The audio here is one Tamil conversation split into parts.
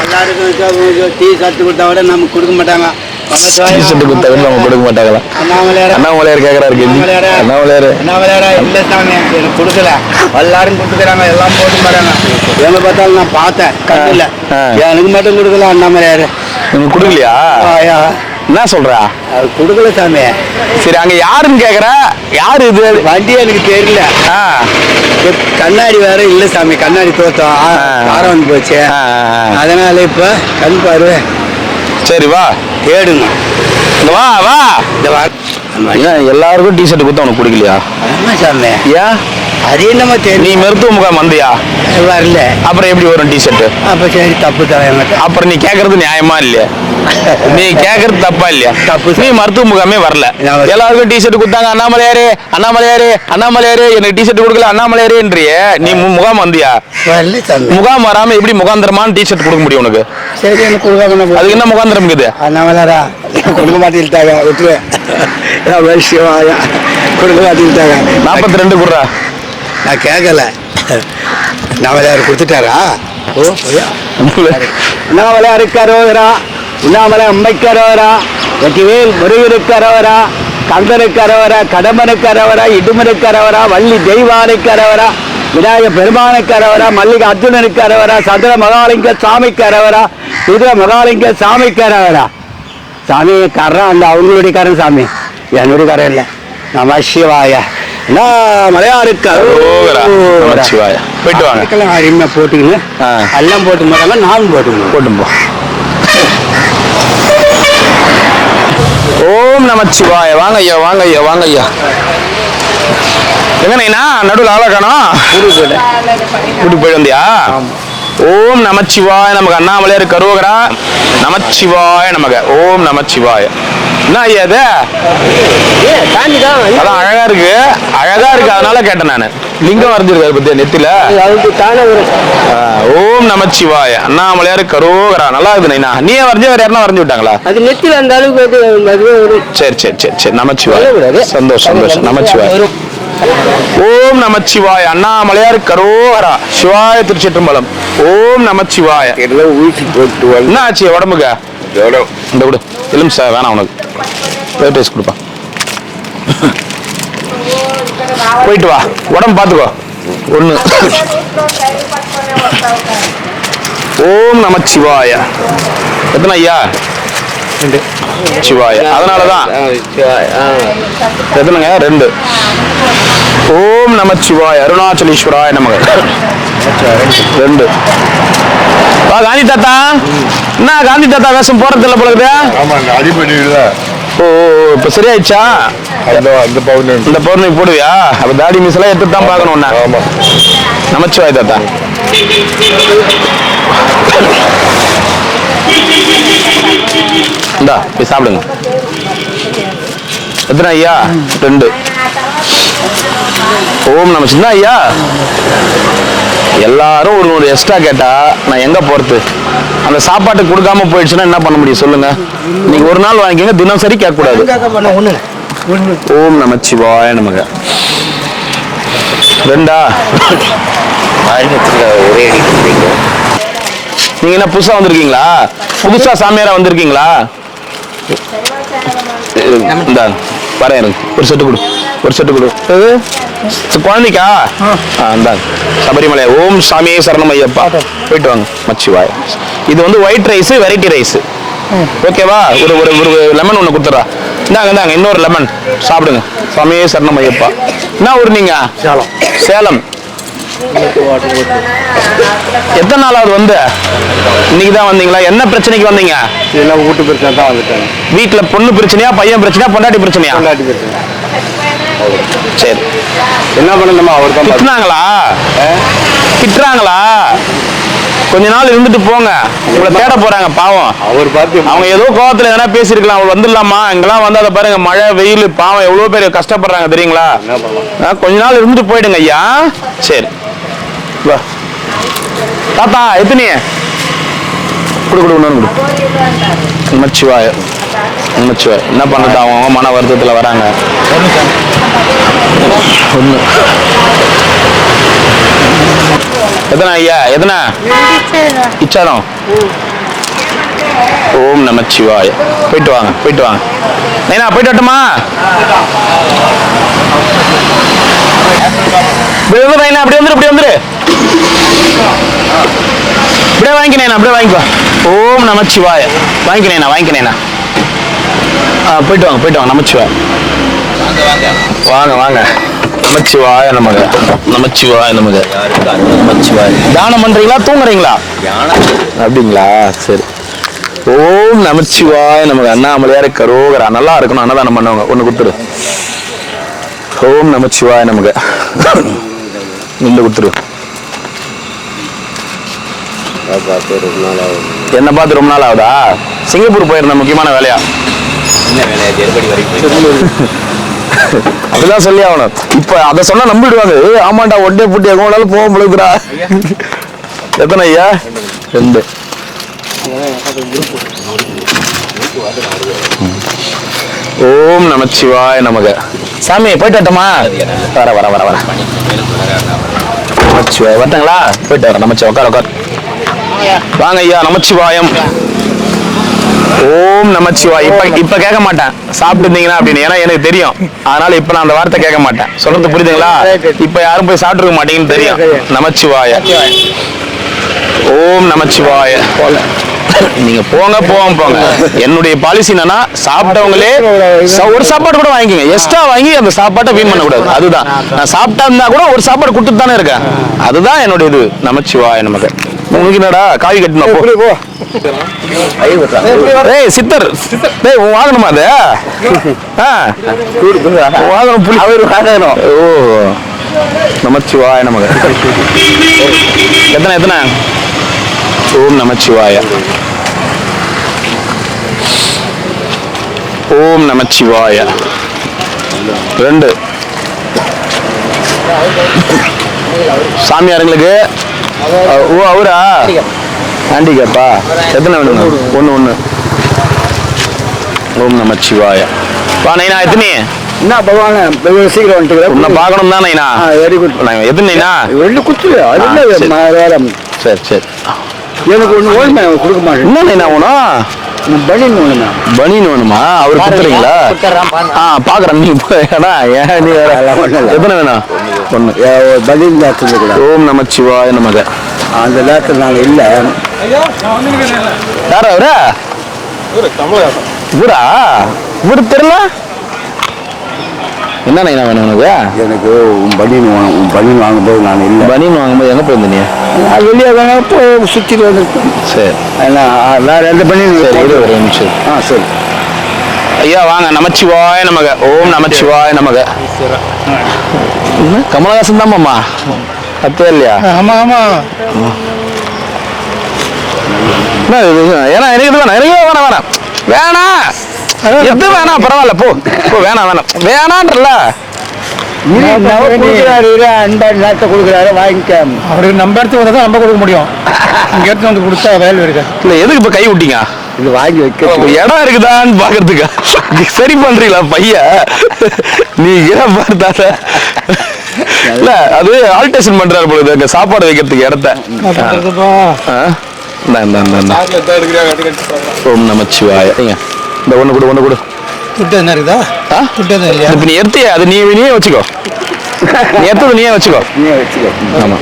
எல்லாருக்கும் டீ ஷர்ட் கொடுத்தா கூட நமக்கு கொடுக்க மாட்டாங்க. கொடுக்க மாட்டாங்களா? அண்ணாமலையார் கேக்குறாரு. அண்ணாமலையாரா இல்ல சாமி எனக்கு கொடுக்கல. எல்லாரும் கொடுத்துக்கிறாங்க, எல்லாம் போட்டு போறாங்க. எங்க பார்த்தாலும் நான் பார்த்தேன், கண்ணில் எனக்கு மட்டும் கொடுக்கல. அண்ணாமலையாரு நீங்க கொடுக்கலையா? என்ன சொல்றா? அது கொடுக்கல சாமி. சரி, அங்க யாருன்னு கேக்குற? யாரு இது? வண்டி எனக்கு தெரியல. கண்ணாடி வேற இல்ல சாமி, கண்ணாடி தோத்தம் காரம் வந்து போச்சு. அதனால இப்ப கண் பாரு. சரி வா தேடுங்க. வா வா. எல்லாருக்கும் டி ஷர்ட் கொடுத்தா உனக்கு பிடிக்கலையா? சாமி ஏன்? அது என்னமா தெரியும்? நீ மருத்துவ முகாம் வந்தியா? வரல. அப்புறம் எப்படி வரும் டி ஷர்ட்? அப்ப சரி, தப்பு தான். அப்புறம் நீ கேக்குறது நியாயமா இல்லையா? நீ கேக்குறது தப்பா இல்லையா? தப்பு. நீ மருத்துவ முகாமே வரல, எல்லாருக்கும் டி ஷர்ட் கொடுத்தாங்க. அண்ணாமலையாரு அண்ணாமலையாரு அண்ணாமலையாரு எனக்கு டி ஷர்ட் கொடுக்கல அண்ணாமலையாருன்றிய. நீ முகாம் வந்தியா? முகாம் வராம எப்படி முகாந்திரமான டி ஷர்ட் கொடுக்க முடியும் உனக்கு? சரி, எனக்கு கொடுக்காம அதுக்கு என்ன முகாந்திரம் இருக்குது? அண்ணாமலையாரா கொடுக்க மாட்டேன்ட்டாங்க, விட்டுருவேன். கொடுக்க மாட்டேன்ட்டாங்க. 42 கொடுறா. நான் கேட்கல. அண்ணாமலையார் கொடுத்துட்டாரா? ஓ, அண்ணாமலையாருக்கு அரோகரா, உண்ணாமலை அம்மைக்கு அரோகரா, வெற்றிவேல் முருகனுக்கு அரோகரா, கந்தனுக்கு அரோகரா, கடம்பனுக்கு அரோகரா, இடுமனுக்கு அரோகரா, வள்ளி தெய்வானுக்கு அரோகரா, விநாயக பெருமானுக்கு அரோகரா, மல்லிகை அர்ஜுனனுக்கு அரோகரா, சந்திர மகாலிங்க சாமிக்கு அரோகரா, சுதிர மகாலிங்க சாமிக்கு அரோகரா. சாமி காரன் அந்த அவங்களுடைய காரன் சாமி, என்னுடைய காரன் இல்லை. நம சிவாய. மலையாருக்கு போயிட்டு வாங்க. அருமையா போட்டுக்கணும், எல்லாம் போட்டு மாட்டாங்க, நானும் போட்டுக்கணும். போட்டும் போ. ஓம் நமச்சிவாய. வாங்க ஐயா, வாங்க ஐயா, வாங்க ஐயா. எங்கண்ணா நடுவில் ஆளா காணோம்? கூட்டு போயிட்டு வந்தியா? ஓம் நமச்சிவாய நமக்கு. அண்ணாமலையார் கரோகரா. நமச்சிவாய நமக்கு. ஓம் நமச்சிவாய. என்ன ஐயா இது? அதான் அழகா இருக்கு, அழகா இருக்கு, அதனால கேட்டேன் நானு. லிங்கம் வரைஞ்சிருக்காரு பத்தியா நெத்தில? ஓம் நமச்சிவாய அண்ணாமலையார் கரோகரா. நல்லா இருக்குது நைனா. நீயே வரைஞ்ச வேற யாருன்னா வரைஞ்சு விட்டாங்களா? அது நெத்தில அந்த அளவுக்கு. சரி சரி சரி சரி. நமச்சிவாய. சந்தோஷம் சந்தோஷம். நமச்சிவாய. ஓம் நமச்சிவாய அண்ணாமலையார் கரோகரா. சிவாய திருச்சிற்றம்பலம். ஓம் நமச்சிவாய. என்ன ஆச்சு உடம்புக்கு? இந்த விடு எலும் சார் வேணாம் உனக்கு. வெயிட் ரைஸ் கொடுப்பா. போயிட்டு வா, உடம்பு பார்த்துக்கோ. ஒன்று. ஓம் நமச்சிவாய. எத்தனை ஐயா? சிவாய. அதனாலதான் எத்தனைங்க? 2. ஓம் நமச்சிவாய அருணாச்சலேஸ்வராய நமக. 2. வா காந்தி தாத்தா. என்ன காந்தி தாத்தா வேஷம் போறது இல்லை போல? ஓ, இப்ப சரியாயிடுச்சா? இந்த பௌர்ணமி போடுவியா? அப்ப தாடி மீசெல்லாம் எடுத்து தான் பார்க்கணும். நமச்சிவாய தாத்தா. இந்தா போய் சாப்பிடுங்க. எத்தனை ஐயா? 2. ஓம் நமச்சிவாய. ஐயா எல்லாரும் ஒரு எக்ஸ்ட்ரா கேட்டா நான் எங்க போறது? அந்த சாப்பாட்டுக்கு கொடுக்காம போயிடுச்சுன்னா என்ன பண்ண முடியும் சொல்லுங்க? நீங்க ஒரு நாள் வாங்கிக்கங்க, தினசரி கேட்க கூடாது. ஓம் நமச்சிவாய நமக. 2. நீங்க என்ன புதுசா வந்திருக்கீங்களா? புதுசா சாமியாரா வந்திருக்கீங்களா? வரேன். ஒரு செட்டு கொடு, ஒரு செட்டு கொடு. குழந்தைக்கா? சபரிமலை. ஓம் சாமியே சரணம் ஐயப்பா. போயிட்டு வாங்க. மச்சிவாய. இது வந்து ஒயிட் ரைஸ், வெரைட்டி ரைஸ். ஓகேவா? ஒரு ஒரு லெமன் ஒன்று கொடுத்துட்றா. இந்தாங்க இந்தாங்க, இன்னொரு லெமன் சாப்பிடுங்க. சாமியே சரணம் ஐயப்பா. என்ன ஊர் நீங்க? சேலம். சேலம். எத்தனை நாளாவது வந்து? இன்னைக்கு தான் வந்தீங்களா? என்ன பிரச்சனைக்கு வந்தீங்க? வீட்டு பிரச்சனை தான் வந்துட்டாங்க. வீட்டுல பொண்ணு பிரச்சனையா, பையன் பிரச்சனையா, பொண்டாட்டி பிரச்சனையா? பொண்டாட்டி பிரச்சனை. சரி, என்ன பண்ணணுமா? அவர் தான் திட்டுனாங்களா? திட்டுறாங்களா? கொஞ்ச நாள் இருந்துட்டு போங்க, உங்களை தேட போறாங்க பாவம். அவர் பார்த்து அவங்க ஏதோ கோவத்துல எதனா பேசிருக்கலாம். அவர் வந்துடலாமா? இங்கெல்லாம் வந்து அதை பாருங்க, மழை வெயில் பாவம் எவ்வளவு பேர் கஷ்டப்படுறாங்க தெரியுங்களா? கொஞ்ச நாள் இருந்துட்டு போயிடுங்க ஐயா. சரி வா தாத்தா. எத்தனைய கொடு கொடு ஒன்று கொடு. நமச்சிவாய நமச்சிவாய. என்ன பண்றது, அவங்க மன வருத்தத்துல வராங்க. ஒன்று எத்தனை ஐயா எத்தனை இச்சாரம்? ஓம் நமச்சிவாய. போயிட்டு வாங்க போயிட்டு வாங்க. நைனா போயிட்டு வரட்டுமா? இப்படி வந்து நைனா அப்படி வந்துரு இப்படி வந்துரு. அப்படியே வாங்கிக்கிறேன் அப்படியே வாங்கிக்கோ. ஓம் நமச்சிவாய. வாங்கிக்கிறேன் வாங்கிக்கிறேன். போயிட்டு வாங்க நமச்சிவாய. வாங்க வாங்க. நமச்சிவாய நமக. நமச்சிவாய நமக. நமச்சிவாய. தானம் பண்றீங்களா தூங்குறீங்களா? அப்படிங்களா? சரி. ஓம் நமச்சிவாய நமக. அண்ணாமலையார் கரோகரா. நல்லா இருக்கணும் அன்னதானம் பண்ணவங்க. ஒண்ணு கொடுத்துரு. ஓம் நமச்சிவாய நமக. நின்று கொடுத்துரு. என்ன பார்த்து ரொம்ப நாள் ஆகுதா? சிங்கப்பூர் போயிருந்த முக்கியமான வேலையா? அப்படிதான் சொல்லி ஆகணும். இப்ப அதை சொன்னா நம்பிடுவாங்க. ஆமாண்டா ஒட்டே புட்டி எங்கோனாலும் போக முடியுதுடா. எத்தனை ஐயா? 2. ஓம் நமச்சிவாய நமக. சாமி போயிட்டு வரட்டுமா? வர வர வர வர. நமச்சிவாய வரட்டுங்களா? போயிட்டு வர. நமச்சிவாய உட்கார உட்கார். வாங்க ஐயா. நமச்சிவாயம். ஓம் நமச்சிவாய். இப்ப கேட்க மாட்டேன் சாப்பிட்டு இருந்தீங்கன்னா அப்படின்னு. ஏன்னா எனக்கு தெரியும். அதனால இப்ப நான் அந்த வார்த்தை கேட்க மாட்டேன். சொல்றது புரியுதுங்களா? இப்ப யாரும் போய் சாப்பிட்டுருக்க மாட்டீங்கன்னு தெரியும். நமச்சிவாய. ஓம் நமச்சிவாய. நீங்க போங்க போங்க. என்னுடைய பாலிசி என்னன்னா சாப்பிட்டவங்களே ஒரு சாப்பாடு கூட வாங்கிக்கங்க. எக்ஸ்ட்ரா வாங்கி அந்த சாப்பாட்டை வீண் பண்ண கூடாது. அதுதான் நான் சாப்பிட்டா இருந்தா கூட ஒரு சாப்பாடு கொடுத்துட்டு தானே இருக்கேன். அதுதான் என்னுடைய இது. நமச்சிவாய நமக்கு. உங்களுக்கு என்னடா காவி கட்டணும்? போ. ஏய் சித்தர் வாங்கணுமா அது? வாங்கணும் புளி. வாங்கணும். ஓ நமச்சிவாய நமக்கு. எத்தனை? ஓம் நமச்சிவாய. ஓம் நமச்சிவாய. 2 சாமியாருங்களுக்கு. ஓ அவரா? ஹேண்டிகேப்பா? எத்தனை வேணும்? 1. ஓம் நமச்சிவாய. வா நைனா. எத்தனை? என்ன பகவான சீக்கிரம் வந்துட்டு உன்னை பார்க்கணும் தான் நைனா. Very good. எத்தனை நைனா? 2 குத்து. அது சரி. எனக்கு ஒண்ணு ஓடுமே கொடுக்க மாட்டேன். என்ன நைனா வேணும்? பனின் வேணுமா? பனின் வேணுமா? அவரு கொடுத்துறீங்களா? பாக்குறேன். நீ ஏன் நீ வேற எத்தனை வேணும்? 1 பனின் லேட்டர் கூட. ஓம் நமச்சிவாய நமக. அந்த லேட்டர் நாங்க இல்ல. யாரா அவரா? இவரா? இவரு தெரியல. என்ன நைனா வேணும் உனக்கு? எனக்கு பனின் வேணும். பனின் வாங்கும்போது நான் இல்லை. பனின் வாங்கும்போது எங்கே போயிருந்தீங்க? வெளியே போய் சுற்றிட்டு வந்துருக்கேன். சரி. வேற எந்த பனின்? சரி ஒரு நிமிஷம். சரி ஐயா வாங்க. நமச்சிவாய நமக. ஓம் நமச்சிவாய நமக. கமலஹாசன் தான் மாமா. அத்தே இல்லையா? ஆமா. ஏன்னா எனக்கு வேணாம். எது வேணாம் பரவாயில்ல. போ வேணான்றல. அவரு நம்ம இடத்துக்கு வந்தா நம்ம கொடுக்க முடியும். இங்க எடுத்து வந்து கொடுத்தா வேலை இருக்கு. இல்ல எதுக்கு இப்ப கை விட்டீங்க? இது வாங்கி வைக்க இடம் இருக்குதான்னு பாக்குறதுக்கா? சரி பண்றீங்களா பைய? நீ ஏன் பார்த்தால இல்ல அது ஆல்டேஷன் பண்றாரு பொழுது அங்க சாப்பாடு வைக்கிறதுக்கு இடத்த. ஓம் நமச்சிவாய. இந்த ஒண்ணு கொடு. என்ன இருக்குதா? நீ எடுத்தியா? அது நீயே வச்சுக்கோ. நீயே வச்சுக்கோ. ஆமா.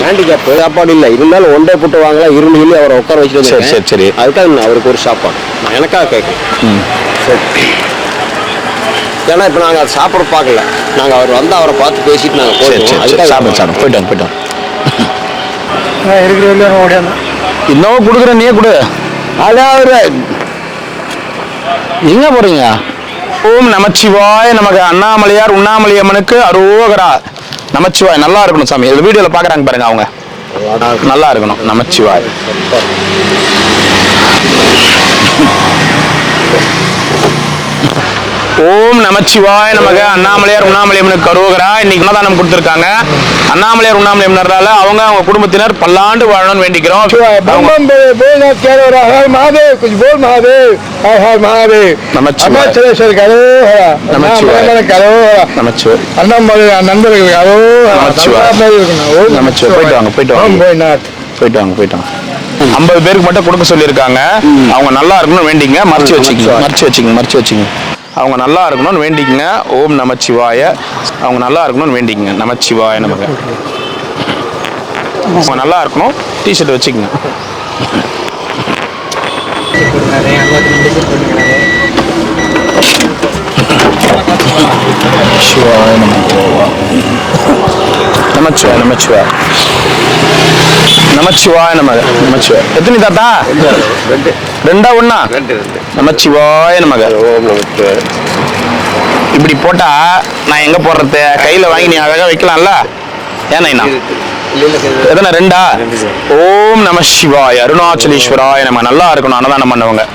ஹேண்டிகேப் சாப்பாடு இல்லை இருந்தாலும் ஒன்றே போட்டு வாங்கலாம். 2 சொல்லி அவரை உட்கார வச்சுட்டு. சரி. அதுக்காக அவருக்கு ஒரு சாப்பாடு நான் எனக்காக கேட்குறேன். சரி. ஏன்னா இப்போ நாங்கள் அதை சாப்பிட பார்க்கல. நாங்கள் அவர் வந்து அவரை பார்த்து பேசிட்டு நாங்கள் போயிட்டோம். சாப்பிட்டோம் போயிட்டோம். இருக்கிற ஓடியாங்க. இன்னும் கொடுக்குறேன். நீயே கொடு. அதாவது எங்க போறீங்க? ஓம் நமச்சிவாய நமக்கு. அண்ணாமலையார் உண்ணாமலை அம்மனுக்கு அரோகரா. நமச்சிவாய். நல்லா இருக்கணும் சாமி. இந்த வீடியோல பாக்குறாங்க பாருங்க அவங்க. நல்லா இருக்கணும். நமச்சிவாய். ஓம் நமச்சிவாய நமக. அண்ணாமலையார் உண்ணாமலையம்மனுக்கு அரோகரா. இன்னைக்கு அன்னதானம் கொடுத்திருக்காங்க. அண்ணாமலையார் உண்ணாமலையம்மனால அவங்க குடும்பத்தினர் பல்லாண்டு வாழணும்னு வேண்டிக்கிறோம். போயிட்டு வாங்க. 50 பேருக்கு மட்டும் கொடுக்க சொல்லியிருக்காங்க. அவங்க நல்லா இருக்கணும்னு வேண்டிங்க. மறைச்சு வச்சுங்க. அவங்க நல்லா இருக்கணும்னு வேண்டிக்கங்க. ஓம் நமச்சிவாய. அவங்க நல்லா இருக்கணும்னு வேண்டிக்கங்க. நமச்சிவாய நமக்கு. அவங்க நல்லா இருக்கணும். டிஷர்ட் வச்சுக்கங்க. நமச்சிவாய நமச்சிவாய. எத்தனை தாத்தா? 2 1 நமச்சிவாய நமக. இப்படி போட்டா நான் எங்க போடுறது? கையில வாங்கி நீ அழகா வைக்கலாம்ல. ஏன்னா எத்தனை 2? ஓம் நம சிவாய. அருணாச்சலேஸ்வராய நம்ம. நல்லா இருக்கணும் அன்னதானம் பண்ணவங்க.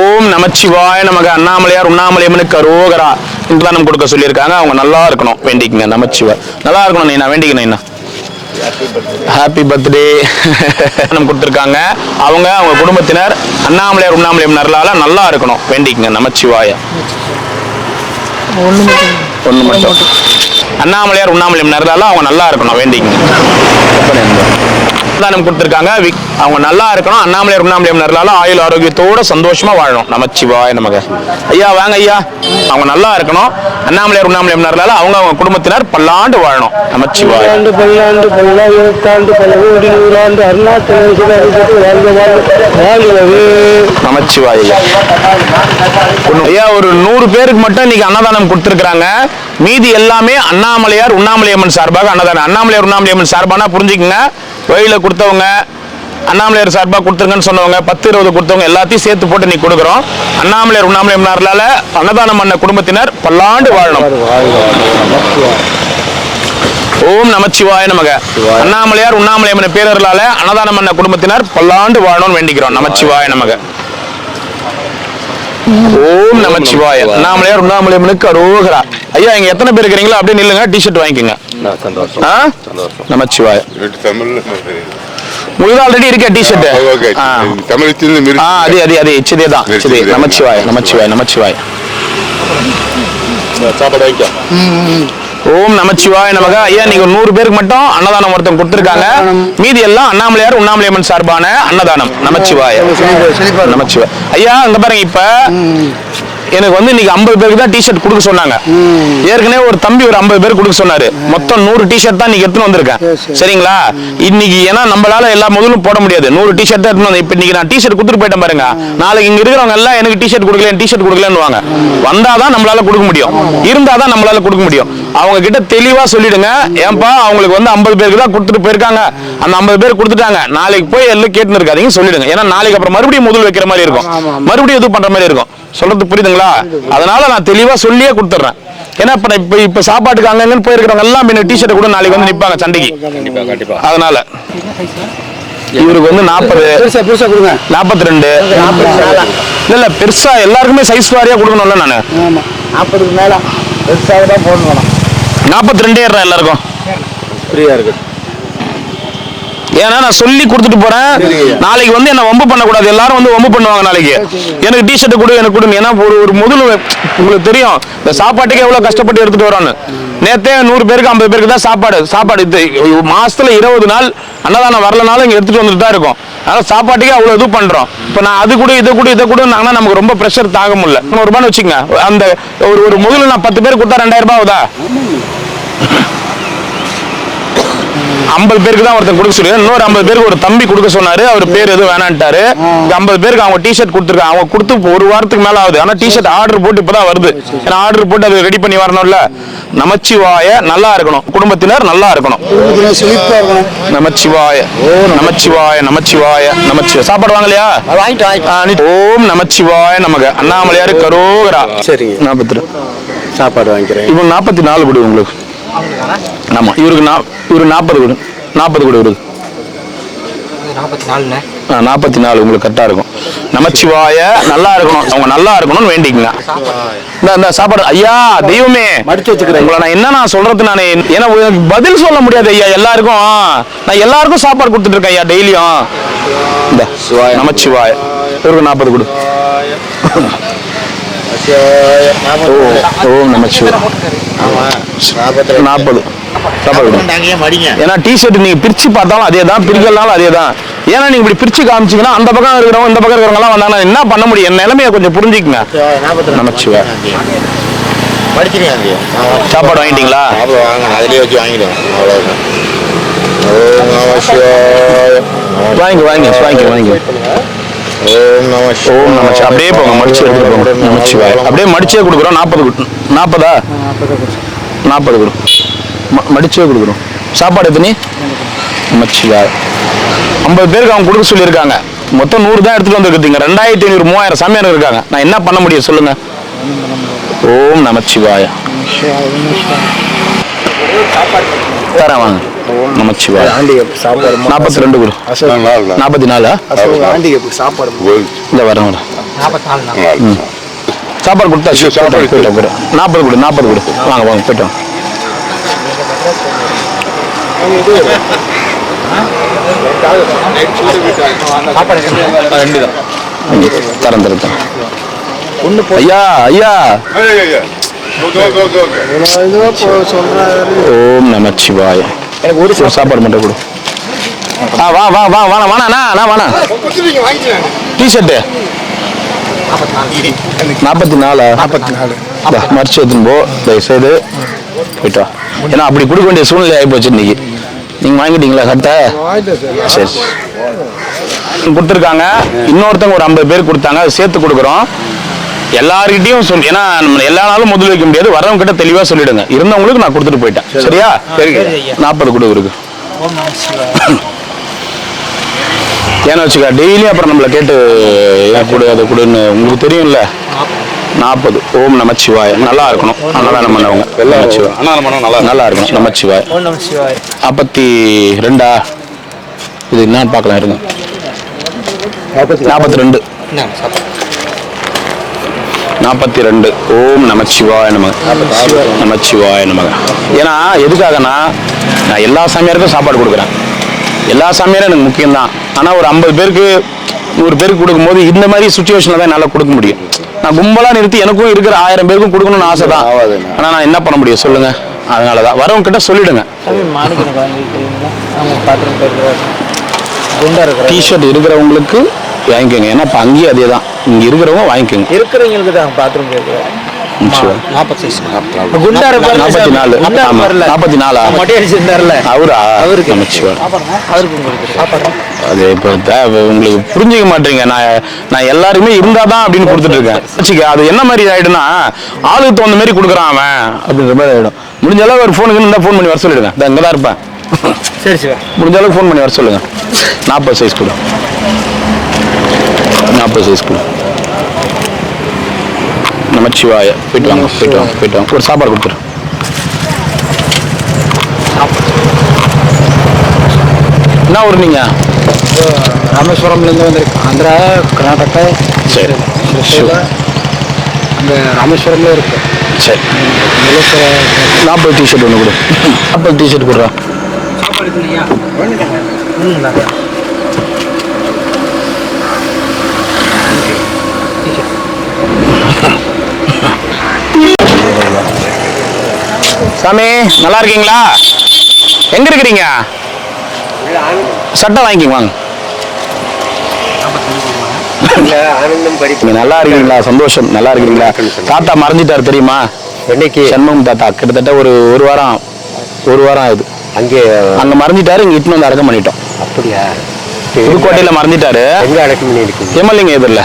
ஓம் நமச்சிவாய நமக. அண்ணாமலையார் உண்ணாமலையம்மனுக்கு அரோகரா. அன்னதானம் கொடுக்க சொல்லியிருக்காங்க. அவங்க நல்லா இருக்கணும் வேண்டிக்கங்க. நமச்சிவாய. நல்லா இருக்கணும். நான் வேண்டிக்கணும். ஹாப்பி பர்த்டே நம்ம கொடுத்துருக்காங்க. அவங்க குடும்பத்தினர் அண்ணாமலையார் உண்ணாமலையம்மனால நல்லா இருக்கணும் வேண்டிக்கங்க. நமச்சிவாய. ஒண்ணு மட்டும். அண்ணாமலையார் உண்ணாமலையம்மனால அவங்க நல்லா இருக்கணும் வேண்டிக்கங்க. அன்னதானம் கொடுத்திருக்காங்க. அவங்க நல்லா இருக்கணும். அண்ணாமலையார் உண்ணாமலையம்மனால ஆயுள் ஆரோக்கியத்தோட சந்தோஷமா வாழணும். நமச்சிவாய நமக. ஐயா வாங்க ஐயா. அவங்க நல்லா இருக்கணும். அண்ணாமலையார் உண்ணாமலையம்மனால அவங்க குடும்பத்தினர் பல்லாண்டு வாழணும். நமச்சிவாய. நமச்சிவாய. ஐயா ஒரு 100 பேருக்கு மட்டும் இன்னைக்கு அன்னதானம் கொடுத்திருக்காங்க. மீதி எல்லாமே அண்ணாமலையார் உண்ணாமலையம்மன் சார்பாக அன்னதானம். அண்ணாமலையார் உண்ணாமலையம்மன் சார்பானா புரிஞ்சுக்கங்க. வழியில கொடுத்தவங்க, அண்ணாமலையார் சார்பாக கொடுத்துருங்கன்னு சொன்னவங்க, 10 20 கொடுத்தவங்க எல்லாத்தையும் சேர்த்து போட்டு நீ கொடுக்குறோம். அண்ணாமலையார் உண்ணாமலையம்மனால அன்னதானம் பண்ண குடும்பத்தினர் பல்லாண்டு வாழணும். ஓம் நமச்சிவாய நமக. அண்ணாமலையார் உண்ணாமலையம்மன் பேரர்களால அன்னதானம் பண்ண குடும்பத்தினர் பல்லாண்டு வாழணும்னு வேண்டிக்கிறோம். நமச்சிவாய நமக. ஓம் நமச்சிவாய. அண்ணாமலையார் உண்ணாமலையம்மனுக்கு அரோகரா. ஐயா இங்க எத்தனை பேர் இருக்கிறீங்களோ அப்படியே நில்லுங்க. டிஷர்ட் வாங்கிக்கோங்க. நமச்சிவாய. உங்களுக்கு ஆல்ரெடி இருக்க டிஷர்ட். அதே இச்சதேதான். நமச்சிவாய நமச்சிவாய நமச்சிவாய. ஓம் நமச்சிவாய நமக. ஐயா நீங்க 100 பேருக்கு மட்டும் அன்னதானம் ஒருத்தம் கொடுத்திருக்காங்க. மீதி எல்லாம் அண்ணாமலையார் உண்ணாமலையம்மன் சார்பான அன்னதானம். நமச்சிவாய நமச்சிவாய. ஐயா அங்க பாருங்க. இப்ப எனக்கு இன்னைக்கு 50 பேருக்கு தான் டிஷர்ட் கொடுக்க சொன்னாங்க. ஏற்கனவே ஒரு தம்பி ஒரு 50 பேர் கொடுக்க சொன்னாரு. மொத்தம் 100 டிஷர்ட் தான் நீங்க எடுத்துன்னு வந்திருக்கேன். சரிங்களா? இன்னைக்கு ஏன்னா நம்மளால எல்லா முதலும் போட முடியாது. 100 டிஷர்ட் தான் எடுத்துன்னு. இப்ப இன்னைக்கு நான் டிஷர்ட் கொடுத்துட்டு போயிட்டேன் பாருங்க. நாளைக்கு இங்க இருக்கிறவங்க எல்லாம் எனக்கு டிஷர்ட் கொடுக்கலன்னு வாங்க. வந்தாதான் நம்மளால கொடுக்க முடியும். இருந்தாதான் நம்மளால கொடுக்க முடியும். அவங்க கிட்ட தெளிவா சொல்லிடுங்க. ஏன்பா அவங்களுக்கு 50 பேருக்கு தான் கொடுத்துட்டு போயிருக்காங்க. அந்த 50 பேர் கொடுத்துட்டாங்க. நாளைக்கு போய் எல்லாம் கேட்டுன்னு இருக்காதீங்க சொல்லிடுங்க. ஏன்னா நாளைக்கு அப்புறம் மறுபடியும் முதல் வைக்கிற மாதிரி இருக்கும். மறுபடியும் இது பண்ற மாதிரி இருக்கும். சொல்றது புரியுதுங்களா? அதனால நான் தெளிவா சொல்லியே கொடுத்துறேன். ஏன்னா இப்ப சாப்பாட்டுக்கு அங்கன்னு போயிருக்கிறவங்க எல்லாம் டிஷர்ட் கூட நாளைக்கு நிப்பாங்க சண்டைக்கு. அதனால இவருக்கு 40 42 இல்ல பெருசா எல்லாருக்குமே சைஸ் வாரியா கொடுக்கணும்ல. நானு 40 மேல பெருசாக தான் போடணும். 42 ஏறா எல்லாருக்கும் ஃப்ரீயா இருக்கு. ஏன்னா நான் சொல்லி கொடுத்துட்டு போறேன். நாளைக்கு என்ன வம்பு பண்ணக்கூடாது. எல்லாரும் வம்பு பண்ணுவாங்க. நாளைக்கு எனக்கு டிஷர்ட் கொடு எனக்கு கொடுங்க. ஏன்னா ஒரு முதல் உங்களுக்கு தெரியும் இந்த சாப்பாட்டுக்கு எவ்வளவு கஷ்டப்பட்டு எடுத்துட்டு வரோன்னு. நேத்தே 100 பேருக்கு 50 பேருக்கு தான் சாப்பாடு மாசத்துல 20 நாள் அன்னதானம் வரலனாலும் இங்க எடுத்துட்டு வந்துட்டு தான் இருக்கும். அதனால சாப்பாட்டுக்கே அவ்வளவு இது பண்றோம். இப்ப நான் அது கூட இதை கூட நமக்கு ரொம்ப பிரஷர் தாங்க முடியல. 100 ரூபான்னு வச்சுக்கங்க. அந்த ஒரு முதல்ல நான் 10 பேர் கொடுத்தா 2000 ரூபாய் ஆகுதா? 50 பேருக்கு தான் ஒருத்தர் கொடுக்க சொல்லி இன்னொரு 50 பேருக்கு ஒரு தம்பி கொடுக்க சொன்னாரு. அவர் பேர் எதுவும் வேணான்ட்டாரு. 50 பேருக்கு அவங்க டிஷர்ட் கொடுத்துருக்காங்க. அவங்க கொடுத்து ஒரு வாரத்துக்கு மேல ஆகுது. ஆனா டிஷர்ட் ஆர்டர் போட்டு இப்பதான் வருது. ஏன்னா ஆர்டர் போட்டு அது ரெடி பண்ணி வரணும்ல. நமச்சிவாய. நல்லா இருக்கணும். குடும்பத்தினர் நல்லா இருக்கணும். நமச்சிவாய நமச்சிவாய நமச்சிவாய நமச்சிவாய. சாப்பாடு வாங்கலையா? ஓம் நமச்சிவாய நமக. அண்ணாமலையாருக்கு அரோகரா. சரி 40 சாப்பாடு வாங்கிக்கிறேன். இவங்க 44 கொடு உங்களுக்கு. ஆமா இவருக்கு 40 கொடு. 40 கொடு. 44 உங்களுக்கு கரெக்டா இருக்கும். நமச்சிவாய நல்லா இருக்கணும், அவங்க நல்லா இருக்கணும்னு வேண்டிக்கங்க. இந்த சாப்பாடு ஐயா தெய்வமே மடிச்சு வச்சுக்கிறேன். உங்களை நான் என்ன சொல்றது, நான் ஏன்னா எனக்கு பதில் சொல்ல முடியாது ஐயா. எல்லாருக்கும் நான் எல்லாருக்கும் சாப்பாடு கொடுத்துட்டு இருக்கேன் ஐயா டெய்லியும். இந்த நமச்சிவாய ஒரு 40 கொடு. ஓம் நமச்சிவாய 40 சாப்பாடு கொடு. ஏன்னா டிஷர்ட் நீங்க பிரிச்சு பார்த்தாலும் அதே தான், பிரிக்கலனாலும் அதே தான். ஏன்னா நீங்க இப்படி பிரிச்சு காமிச்சீங்கன்னா அந்த பக்கம் இருக்கிறவங்க இந்த பக்கம் இருக்கிறவங்க எல்லாம் வந்தாங்கன்னா என்ன பண்ண முடியும்? என் நிலைமையை கொஞ்சம் புரிஞ்சுக்குங்க. நமச்சிவாய சாப்பாடு வாங்கிட்டீங்களா? அதுலயே வச்சு வாங்கிடுவோம். வாங்கி ஓம் நமச்சிவாய. அப்படியே போங்க, மடிச்சு எடுத்துட்டு போங்க. நமச்சிவாய அப்படியே மடிச்சே கொடுக்குறோம். 40 40 கொடு. மடிச்சே கொடுக்குறோம். சாப்பாடு எத்தனை? நமச்சிவாய 50 பேருக்கு அவங்க கொடுக்க சொல்லியிருக்காங்க. மொத்தம் 100 தான் எடுத்துட்டு வந்துருக்கீங்க. 2500 3000 சாமியார் இருக்காங்க. நான் என்ன பண்ண முடியும் சொல்லுங்க? ஓம் நமச்சிவாய தரேன் வாங்க. நமச்சிவாய 42 கொடு. 44 சாப்பாடு இல்லை வரேன். சாப்பாடு கொடுத்தா 40 கொடு. 40 கொடு. வாங்க போயிட்டோம். தரம் ஐயா ஐயா. ஓம் நமச்சிவாய எனக்கு ஒரு சாப்பாடு மட்டும் கொடு. வாணா டிஷர்ட்டு 44 மறிச்சு எடுத்துன்னு போ தயவுசெய்து போயிட்டா. ஏன்னா அப்படி கொடுக்க வேண்டிய சூழ்நிலை ஆகி போச்சு இன்னைக்கு. நீங்க வாங்கிட்டீங்களா சட்டை? சரி கொடுத்துருக்காங்க. இன்னொருத்தவங்க ஒரு 50 பேர் கொடுத்தாங்க, அதை சேர்த்து கொடுக்குறோம். எல்லார்கிட்டையும் சொல்லி, ஏன்னா நம்ம எல்லா நாளும் முதல் வைக்க முடியாது. வரவங்க கிட்ட தெளிவா சொல்லிடுங்க. இருந்தவங்களுக்கு நான் கொடுத்துட்டு போயிட்டேன். சரியா? 40 கொடு இருக்கு. ஏன்னா வச்சுக்கா டெய்லியும் அப்புறம் நம்மளை கேட்டு கொடு அதை கொடுன்னு உங்களுக்கு தெரியும்ல. 40 ஓம் நமச்சிவாய நல்லா இருக்கணும். அன்னதானம் பண்ணவங்க நல்லா இருக்கணும். நமச்சிவாய 52 இது என்னன்னு பார்க்கலாம் இருங்க. 42 ஓம் நமச்சிவாய நமச்சிவாய நமக. ஏன்னா எதுக்காகனா நான் எல்லா சாமியாருக்கும் சாப்பாடு கொடுக்குறேன். எல்லா சாமியாரும் எனக்கு முக்கியம்தான். ஆனால் ஒரு 50 பேருக்கு 100 பேருக்கு கொடுக்கும்போது இந்த மாதிரி சுச்சுவேஷன்ல தான் என்னால் கொடுக்க முடியும். நான் கும்பலாக நிறுத்தி எனக்கும் இருக்கிற 1000 பேருக்கும் கொடுக்கணும்னு ஆசை தான். ஆனால் நான் என்ன பண்ண முடியும் சொல்லுங்க? அதனால தான் வரவங்க கிட்ட சொல்லிடுங்க. டிஷர்ட் இருக்கிறவங்களுக்கு வாங்கிக்கோங்க. ஏன்னா இப்போ அங்கேயும் அதே தான். இங்கே இருக்கிறவங்க வாங்கிக்கோங்க. இருக்கிறவங்களுக்கு தான் பாத்ரூம் 44 அவருக்கு அது இப்போ உங்களுக்கு புரிஞ்சிக்க மாட்டீங்க. நான் எல்லாருமே இருந்தாதான் அப்படின்னு கொடுத்துட்டு இருக்கேன். அது என்ன மாதிரி ஆயிடுனா ஆளுக்கு தகுந்த மாதிரி கொடுக்குறான் அவன் அப்படின்ற மாதிரி ஆயிடும். முடிஞ்ச அளவு ஒரு ஃபோனுக்கு இருந்தால் ஃபோன் பண்ணி வர சொல்லிடுங்க. இங்கே தான் இருப்பேன். சரி சரி முடிஞ்ச அளவுக்கு ஃபோன் பண்ணி வர சொல்லுங்க. 40 சைஸ் கொடு. 40 சைஸ் கொடு. நமச்சிவாய போயிட்டு வாங்க. ஒரு சாப்பாடு கொடுத்துரு. என்ன ஊர் நீங்க? ராமேஸ்வரம்லேருந்து வந்திருக்கு. ஆந்திரா கர்நாடகா. சரி அந்த ராமேஸ்வரம்ல இருக்கு. சரி 40 டிஷர்ட் ஒன்று கொடு. 40 டிஷர்ட் கொடுறா. சாமி நல்லா இருக்கீங்களா? எங்க இருக்கிறீங்க? சட்டை வாங்கிக்கிங்க வாங்க. நல்லா இருக்கீங்களா? சந்தோஷம். நல்லா இருக்கீங்களா? தாத்தா மறைஞ்சிட்டாரு தெரியுமா? என்னைக்கு? சண்முகம் தாத்தா கிட்டத்தட்ட ஒரு வாரம் ஆகுது. அங்க மறைஞ்சிட்டாரு. இங்க இட்டுன்னு வந்து அடக்கம் பண்ணிட்டோம். அப்படியா? புதுக்கோட்டையில மறைஞ்சிட்டாரு. எங்க அடக்கம் பண்ணி இருக்கு? எம்எல்ஏங்க எதிரில்.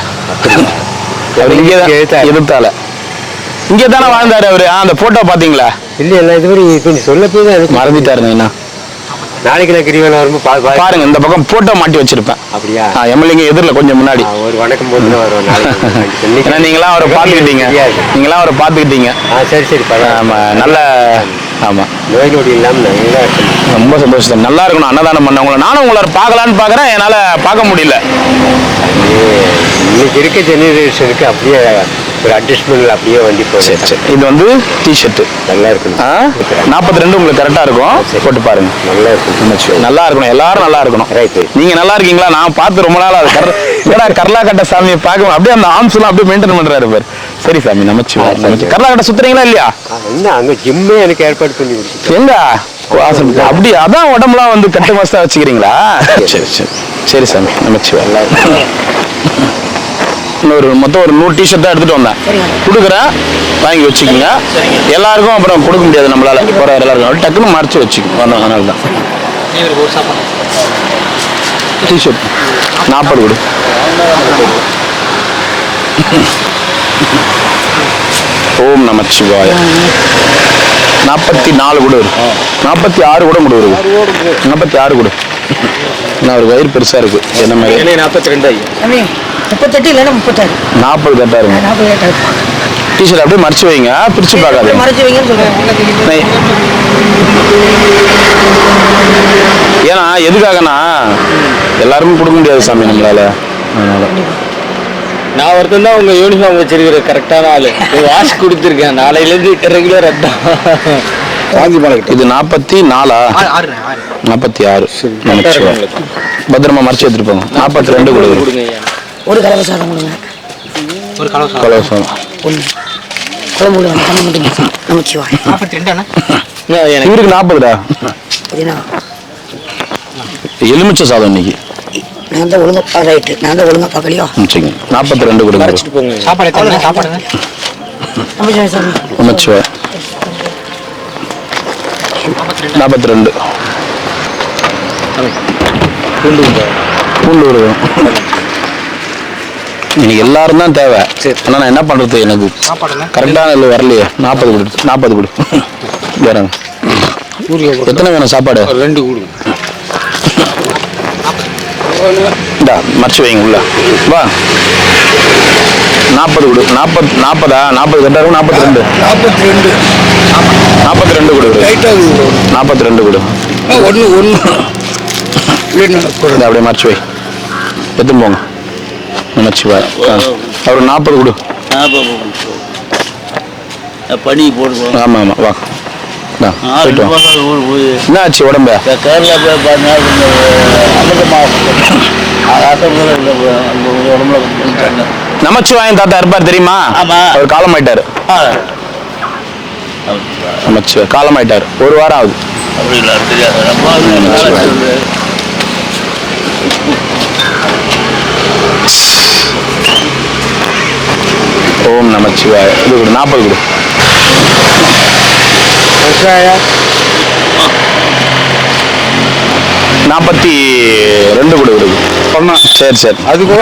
அவர் இங்கே எதிர்த்தால இங்கே தானே வாழ்ந்தாரு அவரு. அந்த போட்டோ பாத்தீங்களா? இல்ல இல்ல இதுவரை கொஞ்சம் சொல்ல போய் தான் மறந்துட்டாருங்க. என்ன நாளைக்கு நான் கிரிவலம் வரும்போது பாருங்க, இந்த பக்கம் போட்டோ மாட்டி வச்சிருப்பேன். அப்படியா? எம்எல்ஏங்க எதிரில் கொஞ்சம் முன்னாடி ஒரு வணக்கம் போட்டு தான் வருவேன் நாளைக்கு. ஏன்னா நீங்களாம் அவரை பார்த்துக்கிட்டீங்க. சரி சரி ஆமா நல்ல ஆமா நோய் நொடி இல்லாம நல்லா ரொம்ப சந்தோஷம். நல்லா இருக்கணும் அன்னதானம் பண்ணவங்கள. நானும் உங்களை பார்க்கலான்னு பார்க்குறேன். என்னால் பார்க்க முடியல. இன்னைக்கு இருக்க ஜெனரேஷனுக்கு அப்படியே ஒரு அட்ஜஸ்ட்மெண்ட்ல அப்படியே வண்டி போகுது. சரி சரி. இது வந்து டிஷர்ட் நல்லா இருக்கணும். 42 உங்களுக்கு கரெக்டா இருக்கும். போட்டு பாருங்க. நல்லா இருக்கும். நல்லா இருக்கணும், எல்லாரும் நல்லா இருக்கணும். ரைட். நீங்க நல்லா இருக்கீங்களா? நான் பார்த்து ரொம்ப நாள் அது கர்லாக்கட்ட சாமியை பார்க்க அப்படியே அந்த ஆர்ம்ஸ் எல்லாம் அப்படியே மெயின்டைன் பண்றாரு பாரு. சரி சாமி, நமச்சிவாய். கர்லாக்கட்ட சுத்துறீங்களா இல்லையா? என்ன அங்க ஜிம்மே எனக்கு ஏற்பாடு பண்ணி கொடுத்து எங்க அப்படி அதான் உடம்புலாம் வந்து கட்டு மாசா வச்சுக்கிறீங்களா? சரி சரி சரி சாமி, நமச்சிவாய். மொத்தம் ஒரு 100 டிஷர்ட் தான் எடுத்துட்டு வந்தேன், கொடுக்குறேன், வாங்கி வச்சுக்கோங்க. எல்லாருக்கும் அப்புறம் கொடுக்க முடியாது நம்மளால, போற எல்லாருக்கும் டக்குன்னு மறைச்சு வச்சுக்கோங்க. அதனால தான் டிஷர்ட் 40 கொடு. ஓம் நமச்சிவாய. 44 கொடு, 46 கூட கொடு, 46 கொடு. நான் ஒரு வயிறு பெருசா இருக்கு என்ன மாதிரி. 42 38 இல்லைன்னா 36. 40 கரெக்டா இருக்கும். 40 டிஷர்ட் அப்படியே மறைச்சு வைங்க, பிரிச்சு பார்க்காதீங்க. மறைச்சு வைங்கன்னு சொல்றேன். ஏன்னா எதுக்காகனா எல்லாருக்கும் கொடுக்க முடியாது சாமி நம்மளால. அதனால நான் ஒருத்தன் தான் உங்க யூனிஃபார்ம் வச்சிருக்கிற கரெக்டான ஆளு. வாஷ் கொடுத்துருக்கேன், நாளையிலேருந்து ரெகுலர் அதான். இது 44 46. நமச்சிவாய். பத்திரமா மறைச்சு எடுத்துட்டு போங்க. 42 கொடுங்க. ஒரு கலவை சாதம் கொடுங்க. ஒரு கலவை கலவசம் குழம்பு கொடுங்க. தண்ணி மட்டும் நமச்சிவாய். 42 இவருக்கு 40டா. எலுமிச்சை சாதம் இன்னைக்கு. நான் தான் ஒழுங்கா ரைட்டு, நான் தான் ஒழுங்கா பார்க்கலையோ. 42 கொடுங்க. சாப்பாடு சாப்பாடு நமச்சிவாய் சாமி. நமச்சிவாய். 42 பூண்டு விடுவோம். இன்னைக்கு எல்லாரும் தான் தேவை. ஆனா நான் என்ன பண்றது, எனக்கு கரெக்டான இல்லை வரலையே. 40 கொடு, 40 கொடு. வேற எத்தனை வேணும் சாப்பாடு? 2 கொடுங்க. மறைச்சு வைங்க உள்ள. வா 40 கொடு. 40 40 கரெக்டா இருக்கும். 42 42 கொடு. 42 கொடு. அப்படியே மறைச்சு வை, எடுத்துன்னு போங்க. நமச்சிவாய். அவர் 40 கொடு. படி போடுவோம். ஆமா ஆமா வா. போயிட்டு வா. என்ன ஆச்சு உடம்பு? கேரளா போய் பார்த்தா உடம்புல நமச்சிவாயன் தாத்தா இருப்பார் தெரியுமா? ஆமா. அவர் காலமாயிட்டாரு. நமச்சிவாய் காலமாயிட்டாரு. 1 வாரம் ஆகுது. அப்படி இல்லை தெரியாது. ஓம் நமச்சிவாய். இது கொடு. 40 கொடு. 42 கொடு. சரி சரி. அது கூட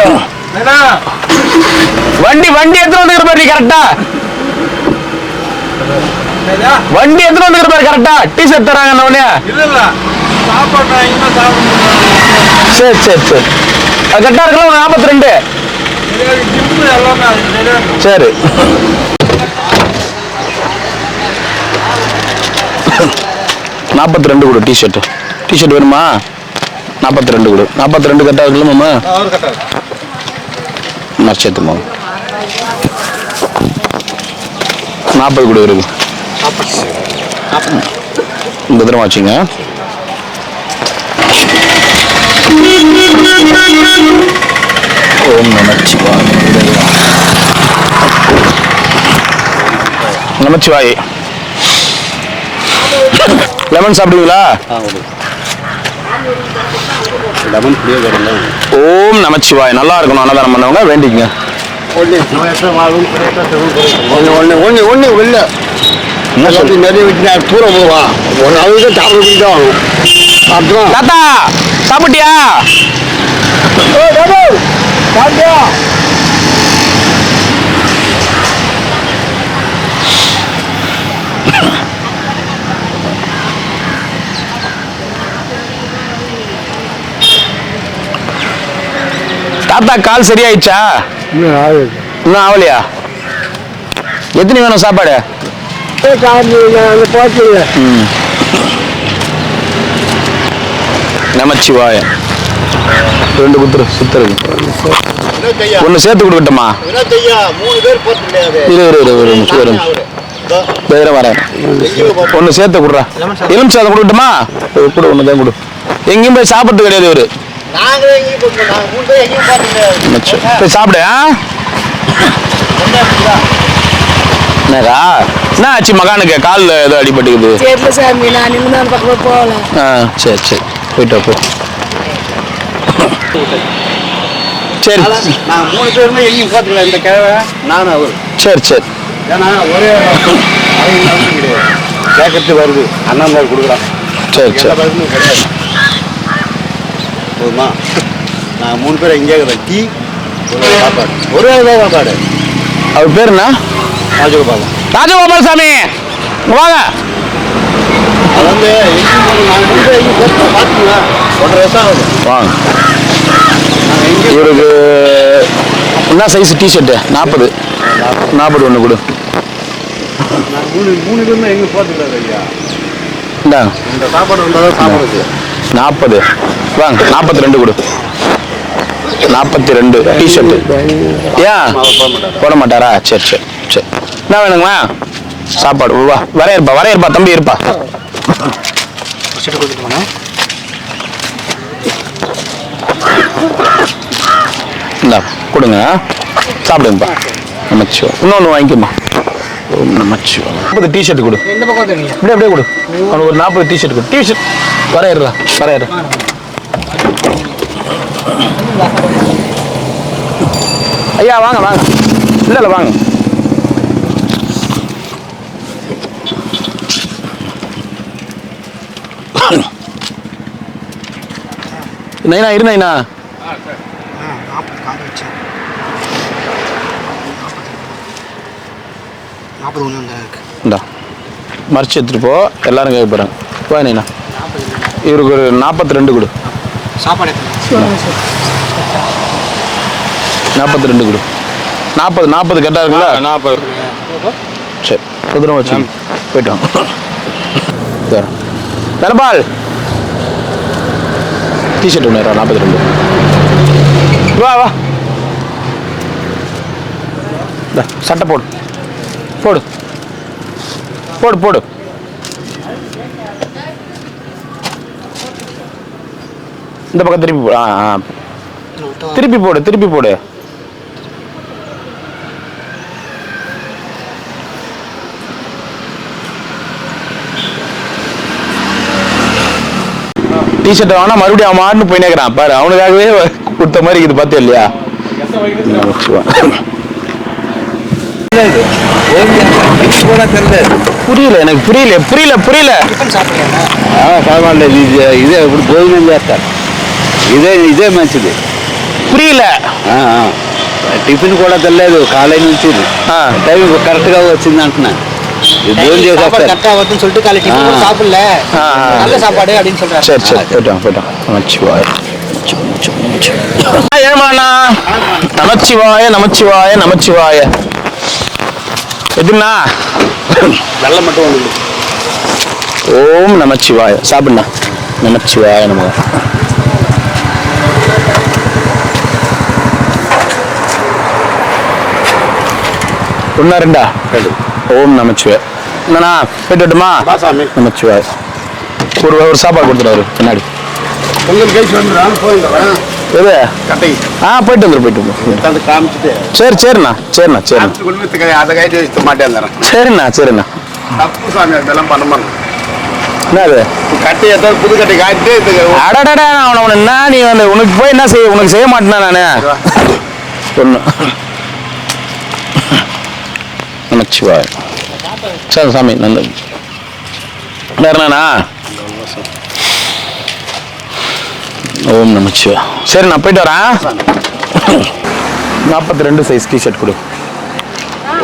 வண்டி எடுத்து வந்துக்கிற பாரு கரெக்டா. வண்டி எடுத்து வந்துக்கிற பாரு கரெக்டா. டிஷர்ட் தராங்க உடனே. சரி சரி சரி. அது கரெக்டா இருக்கலாம். 42 சரி. 42 கொடு. டிஷர்ட் வேணுமா? 42 கொடு. 42 கரெக்டா இருக்குல்ல மாமா? மறைச்சேத்துமா. 40 கொடு இருக்கு. பத்திரமா வச்சுங்க. ஓம் நமச்சிவாய். நமச்சிவாய். லெமன் சாப்பிடுவீங்களா? லெமன் புளிய வரல. ஓம் நமச்சிவாய். நல்லா இருக்கணும் அன்னதானம் பண்ணவங்க வேண்டிக்கங்க. ஒன்று வெளில என்ன சொல்லி நிறைய வச்சு தூரம் போவான். 1 ஹவருக்கு சாப்பிட தான் ஆகும். அப்புறம் தாத்தா சாப்பிட்டியா? தாத்தா கால் சரியாயிடுச்சா? இன்னும் ஆகலையா? எத்தனை வேணும் சாப்பாடு? நமச்சிவாய. 2 குத்துரு சுத்தருக்கு. ஒன்று சேர்த்து கொடுக்கட்டுமா? ஒரு நிமிஷம் வரேன். ஒன்று சேர்த்து கொடுறா. எலுமிச்சை அதை கொடுக்கட்டுமா? கொடு, ஒன்று தான் கொடு. எங்கேயும் போய் சாப்பிட்றது கிடையாது இவரு. போய் சாப்பிடு. என்னடா என்ன ஆச்சு மகானுக்கு? காலில் ஏதோ அடிபட்டுக்குது. சரி சரி போயிட்டு போ. சரி நான் 3 பேருமே எங்கேயும் பார்த்துக்கல. இந்த கிழவை நானும் அவரு. சரி சரி. ஏன்னா ஒரே கேட்கறது வருது. அண்ணாமலை கொடுக்குறான். சரி சரி கிடையாது. போதுமா? நான் 3 பேர் எங்கே இருக்கிறேன். டீ சாப்பாடு. ஒரே சாப்பாடு. அவர் பேர் என்ன? ராஜகோபாலம். ராஜகோபால் சாமி வாங்க. அது வந்து நான் 3 பேர் எங்கேயும் பார்த்துங்களா 1.5 வருஷம் ஆகுது. வாங்க. இவருக்கு என்ன சைஸ் டிஷர்ட்டு? 40 ஒன்று கொடு. நான் 3 பேருமே எங்கேயும் பார்த்துக்கிறாரு ஐயா. இந்தாங்க. இந்த சாப்பாடு வந்தால் தான் சாப்பிடுது. 40 வாங்க. 42 கொடு. 42 டிஷர்ட்டு. ஏன் போட மாட்டாரா? சரி சரி சரி. என்ன வேணுங்களா? சாப்பாடு வா. வரையறுப்பா தம்பி இருப்பா. இந்தா கொடுங்க. சாப்பிடுங்கப்பா. நமச்சிவா. இன்னொன்று வாங்கிக்கோமா. ஓம் நமச்சிவா. 40 டிஷர்ட் கொடு. அப்படியே கொடு. அவனுக்கு ஒரு 40 டிஷர்ட் கொடு. டிஷர்ட் வரையறா. ஐயா வாங்க வாங்க. இல்லை வாங்க. நைனா இரு நைனா. இந்தா மறைச்சி எடுத்துட்டு போ. எல்லாரும் கேட்க போகிறாங்க. வா நைனா. இவருக்கு ஒரு 42 கொடு. சாப்பாடு 42 கொடு. 40 கரெக்டாக இருக்குங்களா? 40. சரி குதிரை வச்சு போயிட்டோம். தனபால் டிஷர்ட் ஒன்று 42. வா வா. சட்டை போடு போடு போடு போடு. இந்த பக்கம் திருப்பி போடு. திருப்பி போடு. டிஷர்ட் வாங்கினா மறுபடியும் அவன் மாட்டுன்னு போய் நேக்கிறான் பாரு. அவனுக்காகவே கொடுத்த மாதிரி இது பார்த்தே இல்லையா? புரியல எனக்கு. புரியல. ఇదే ఇప్పుడు భోజనం చేస్తారు. ఇదే మంచిది. புரியல. టిఫిన్ కూడా తెలియదు. కాలేజ్ నుంచి టైం కరెక్ట్ గా వచ్చింది అంటున్నా. భోజనం చేసేస్తారు. கரெக்டா வருதுன்னு சொல்லிட்டு காலை டிஃபன் கூட சாப்பிடல. நல்ல சாப்பாடு அப்படின்னு சொல்றாரு. சரி போயிட்டோம். ஏமாண்ணா. நமச்சிவாய. எதுண்ணா? வெள்ளம் மட்டும் வந்து ஓம் நமச்சிவாய. சாப்பிடுண்ணா. நமச்சிவாய நம. ஒன்னா 2 ஓம் நமச்சிவாய. என்னண்ணா போயிட்டு வரட்டுமா? நமச்சிவாய. ஒரு சாப்பாடு கொடுத்துருவாரு பின்னாடி. பொங்கல் கைஸ் வந்துடுறான். போயிடுறா எது கட்டை. போயிட்டு வந்துரு. காமிச்சிட்டு சரிண்ணா. அதை கைட்டு வச்சு மாட்டேன். சரிண்ணா. தப்பு சாமி. அதெல்லாம் பண்ண மாட்டேன். என்னது கட்டை ஏதாவது புது கட்டை காய்ட்டு அடடா. அவனை என்ன நீ வந்து உனக்கு போய் என்ன செய்ய? உனக்கு செய்ய மாட்டேனா நானு? ஒன்று நமச்சிவாய். சரி சாமி நல்லது. வேறண்ணா? ஓம் நமச்சிவா. சரி நான் போயிட்டு வரேன். 42 சைஸ் டிஷர்ட் கொடு.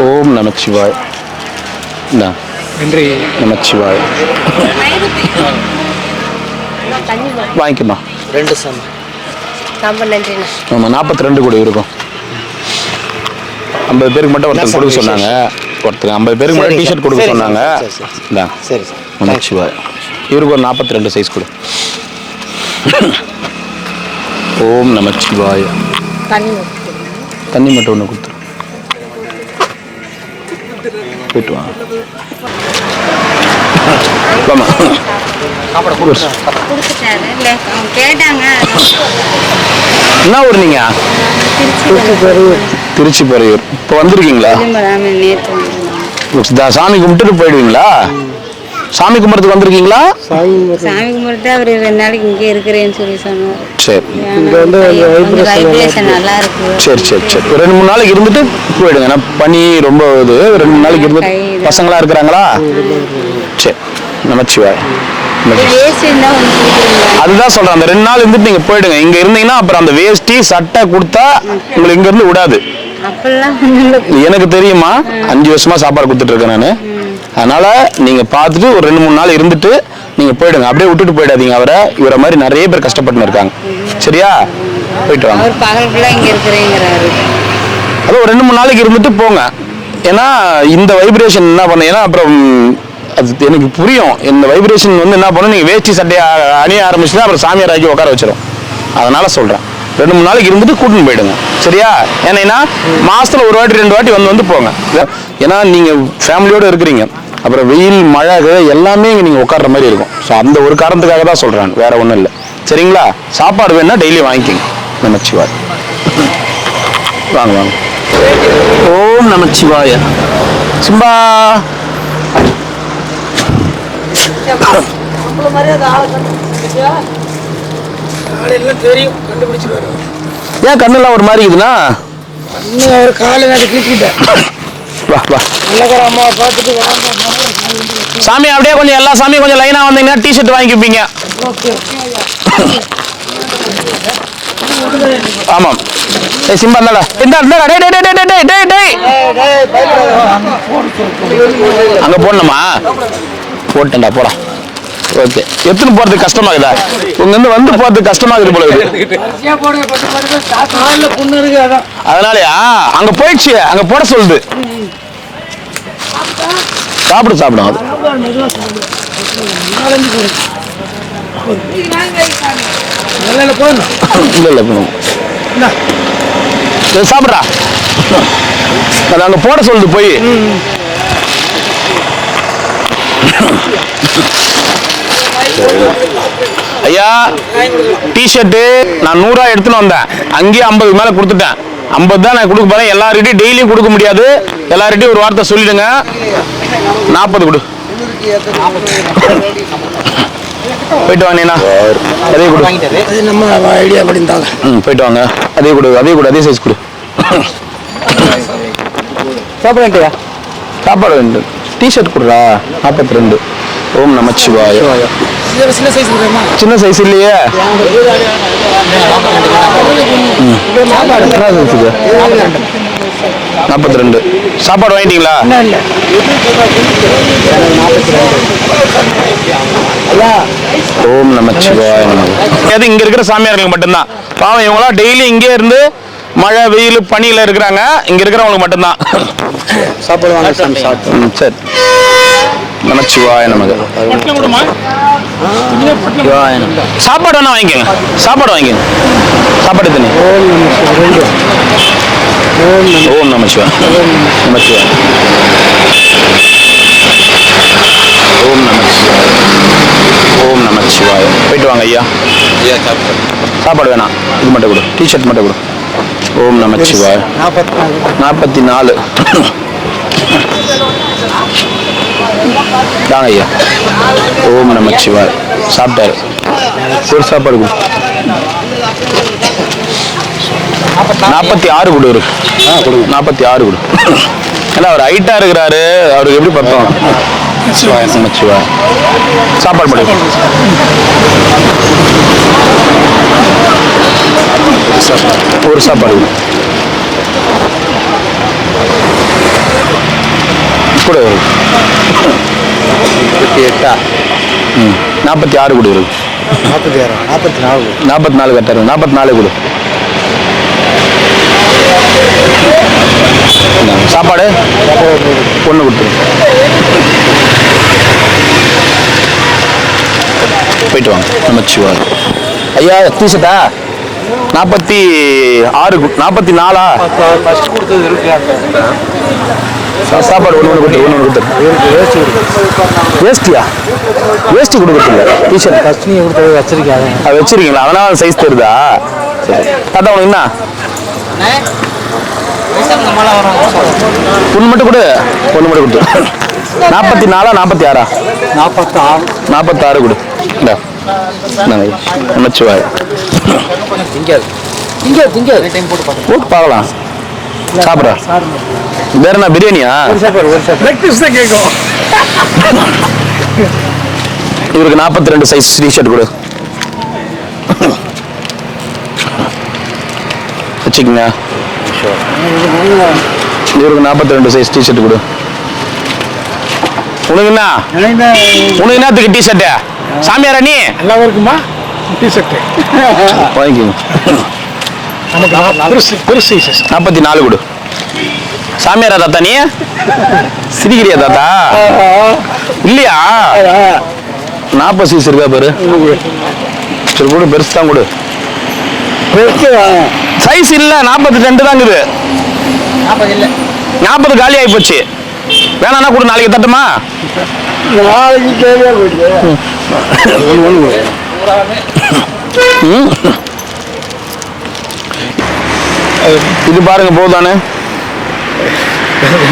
ஓம் நமச்சிவாய். நன்றி. நமச்சிவாய். வாங்கிக்கமா. 2 சாமி. ரொம்ப நன்றிண்ணா. ஆமாம் 42 கூட இருக்கும். 50 பேருக்கு மட்டும் ஒருத்தர் கொடுக்க சொன்னாங்க. ஒருத்தர் 50 பேருக்கு மட்டும் டிஷர்ட் கொடுக்க சொன்னாங்க. சரி நமச்சிவாய். இவருக்கு ஒரு 42 சைஸ் கொடு. ஓம் நமச்சிவாய். தண்ணி மட்டும் ஒன்று கொடுத்துரு. போயிட்டு வாங்க. ஆமா என்ன ஊர் நீங்க? திருச்சி பரையூர். இப்போ வந்திருக்கீங்களா? சாமி கும்பிட்டு போயிடுவீங்களா? சாமி கும்பிட்றதுக்கு வந்திருக்கீங்களா? சாமி கும்பிட்டு அவர் 2 நாளைக்கு இங்கே இருக்கிறேன்னு சொல்லி சொன்னார். சரி வைப்ரேஷன் நல்லா இருக்கு. சரி சரி சரி. ஒரு 2-3 நாளைக்கு இருந்துட்டு போயிடுங்க. ஏன்னா பனி ரொம்ப இது. 2 நாளைக்கு இருந்து பசங்களா இருக்கிறாங்களா? சரி நமச்சிவாய். அதுதான் சொல்றேன், அந்த 2 நாள் இருந்துட்டு நீங்க போயிடுங்க. இங்க இருந்தீங்கன்னா அப்புறம் அந்த வேஷ்டி சட்டை கொடுத்தா உங்களுக்கு இங்க இருந்து விடாது. எனக்கு தெரியுமா, 5 வருஷமா சாப்பாடு கொடுத்துட்டு இருக்கேன் நானு. அதனால நீங்க பார்த்துட்டு ஒரு 2-3 நாள் இருந்துட்டு நீங்க போயிடுங்க. அப்படியே விட்டுட்டு போயிடாதீங்க அவரை. இவரை மாதிரி நிறைய பேர் கஷ்டப்பட்டு இருக்காங்க. சரியா? போயிட்டு வாங்க. அதான் ஒரு 2-3 நாளைக்கு இருந்துட்டு போங்க. ஏன்னா இந்த வைப்ரேஷன் என்ன பண்ண, ஏன்னா அப்புறம் அது எனக்கு புரியும். இந்த வைப்ரேஷன் வந்து என்ன பண்ணும், நீங்க வேஷ்டி சட்டையை அணிய ஆரம்பிச்சுன்னா அப்புறம் சாமியார் ஆக்கி உட்கார வச்சிடும். அதனால சொல்றேன், 2-3 நாளைக்கு இருந்துட்டு கூட்டின்னு போயிடுங்க. சரியா? ஏன்னா மாசத்துல 1 வாட்டி 2 வாட்டி வந்து போங்க. ஏன்னா நீங்க ஃபேமிலியோட இருக்கிறீங்க. அப்புறம் வெயில் மழை எல்லாமே நீங்க உட்கார்ற மாதிரி இருக்கும். ஸோ அந்த ஒரு காரணத்துக்காக தான் சொல்றேன், வேற ஒன்றும் இல்லை. சரிங்களா? சாப்பாடு வேணா டெய்லி வாங்கிக்கோங்க. நமச்சிவாய். வாங்க வாங்க. ஓம் நமச்சிவாய. சிம்பா ஏன் கண்ணெல்லாம் ஒரு மாதிரி இருக்குதுன்னா? சாமி அப்படியே கொஞ்சம் எல்லா சாமியும் கொஞ்சம் லைனா வந்தீங்கன்னா டிஷர்ட் வாங்கிப்பீங்க. ஆமாம். சிம்பா இருந்தாடா அங்க போடணுமா? போட்டேன்டா போடா. ஓகே. எத்தனை போறதுக்கு கஷ்டமாகுதா? உங்க இருந்து வந்து போறதுக்கு கஷ்டமாகுது போல இருக்கு. அதனாலயா அங்க போயிடுச்சு, அங்க போட சொல்லுது. சாப்பிடு சாப்பிடும். அது இல்ல சாப்பிட்றா. அது அங்க போட சொல்லுது போய். ஐயா டிஷர்ட்டு நான் 100 எடுத்துன்னு வந்தேன். அங்கேயே 50 மேல கொடுத்துட்டேன். 50 தான் நான் கொடுக்க போறேன். எல்லார்கிட்டையும் டெய்லியும் கொடுக்க முடியாது. எல்லார்கிட்டையும் ஒரு வார்த்தை சொல்லிடுங்க. 40 கொடு. போயிட்டு வாங்க. அதே கொடு. போயிட்டு வாங்க. அதே கொடு, அதே கொடு, அதே சைஸ் கொடு. சாப்பாடு சாப்பாடு வேண்டும். டிஷர்ட் கொடுறா. 42. ஓம் நமச்சிவாய. சின்ன சைஸ் இல்லையே. என்ன சைஸ் இது? 42. சாப்பாடு வாங்கிட்டீங்களா? ஓம் நமச்சிவாய. அது இங்க இருக்கிற சாமியார்களுக்கு மட்டும்தான். பாவம் இவங்களாம் டெய்லி இங்கே இருந்து மழை வெயில் பனியில இருக்கிறாங்க. இங்க இருக்கிறவங்களுக்கு மட்டும்தான் சாப்பாடு வாங்க. சரி. நமச்சிவாய நமக. சாப்பாடு வேணா வாங்கிக்கோங்க. சாப்பாடு வாங்கிக்கோங்க. சாப்பாடு தண்ணி. ஓம் நமச்சிவாய. நமச்சிவாய. ஓம் நமச்சிவாய. ஓம் நமச்சிவாய. போயிட்டு வாங்க ஐயா. சாப்பாடு வேணாம், இது மட்டும் கொடு. டிஷர்ட் மட்டும் கொடு. ஓம் நமச்சிவாய. 44. தாங்க ஐயா. ஓம் நமச்சிவாய. சாப்பிட்டாரு. ஒரு சாப்பாடு கொடு. 46 கொடு. இருக்கு 46 கொடு. ஏன்னா அவர் ஹைட்டா இருக்கிறாரு. அவருக்கு எப்படி பார்த்தோம்? நமச்சிவாய. சாப்பாடு மட்டும் ஒரு சாப்பாடு கூட. 46 கொடு. இருக்கு 44 கட்டாரு. 44 கொடு. சாப்பாடு ஒன்று கொடுத்துரு. போயிட்டு வாங்க. நமச்சிவாய். ஐயா டிஷர்ட்டா 46 44 ஃபர்ஸ்ட் கொடுத்தது இருக்கு. சாப்பாடு ஒன்று கொடுத்து வேஸ்டியா வேஸ்டி கொடுக்குறதில்ல டிஷர்ட் ஃபர்ஸ்ட் நீ கொடுத்தது வச்சிருக்காங்க. அது வச்சிருக்கீங்களா அதனால சைஸ் தெரியுதா சரி தாத்தா உனக்கு என்ன ஒன்று மட்டும் கொடு ஒன்று மட்டும் கொடுத்து 44 46 46 கொடு இந்தா நமச்சிவாய் போட்டு பார்க்கலாம் சாப்பிட்றா வேற என்ன பிரியாணியா இவருக்கு 42 சைஸ் டிஷர்ட் கொடு வச்சுக்கங்க இவருக்கு 42 சைஸ் டிஷர்ட் கொடு உனக்கு என்னத்துக்கு டிஷர்ட் சாமியாரா நீ எல்லாம் இருக்குமா டிஷர்ட் வாங்கிக்கோங்க பெருசு 44 கொடு சாமியாரா தாத்தா நீ சிரிக்கிறியா தாத்தா இல்லையா 40 சைஸ் இருக்கா பாரு சரி கொடு பெருசு தான் கொடு சைஸ் இல்ல 42 தான் இருக்குது 40 காலி ஆகி போச்சு வேணாம்னா கொடு நாளைக்கு தட்டுமா நாளைக்கு தேவையா போயிட்டு இது பாருங்க போதானே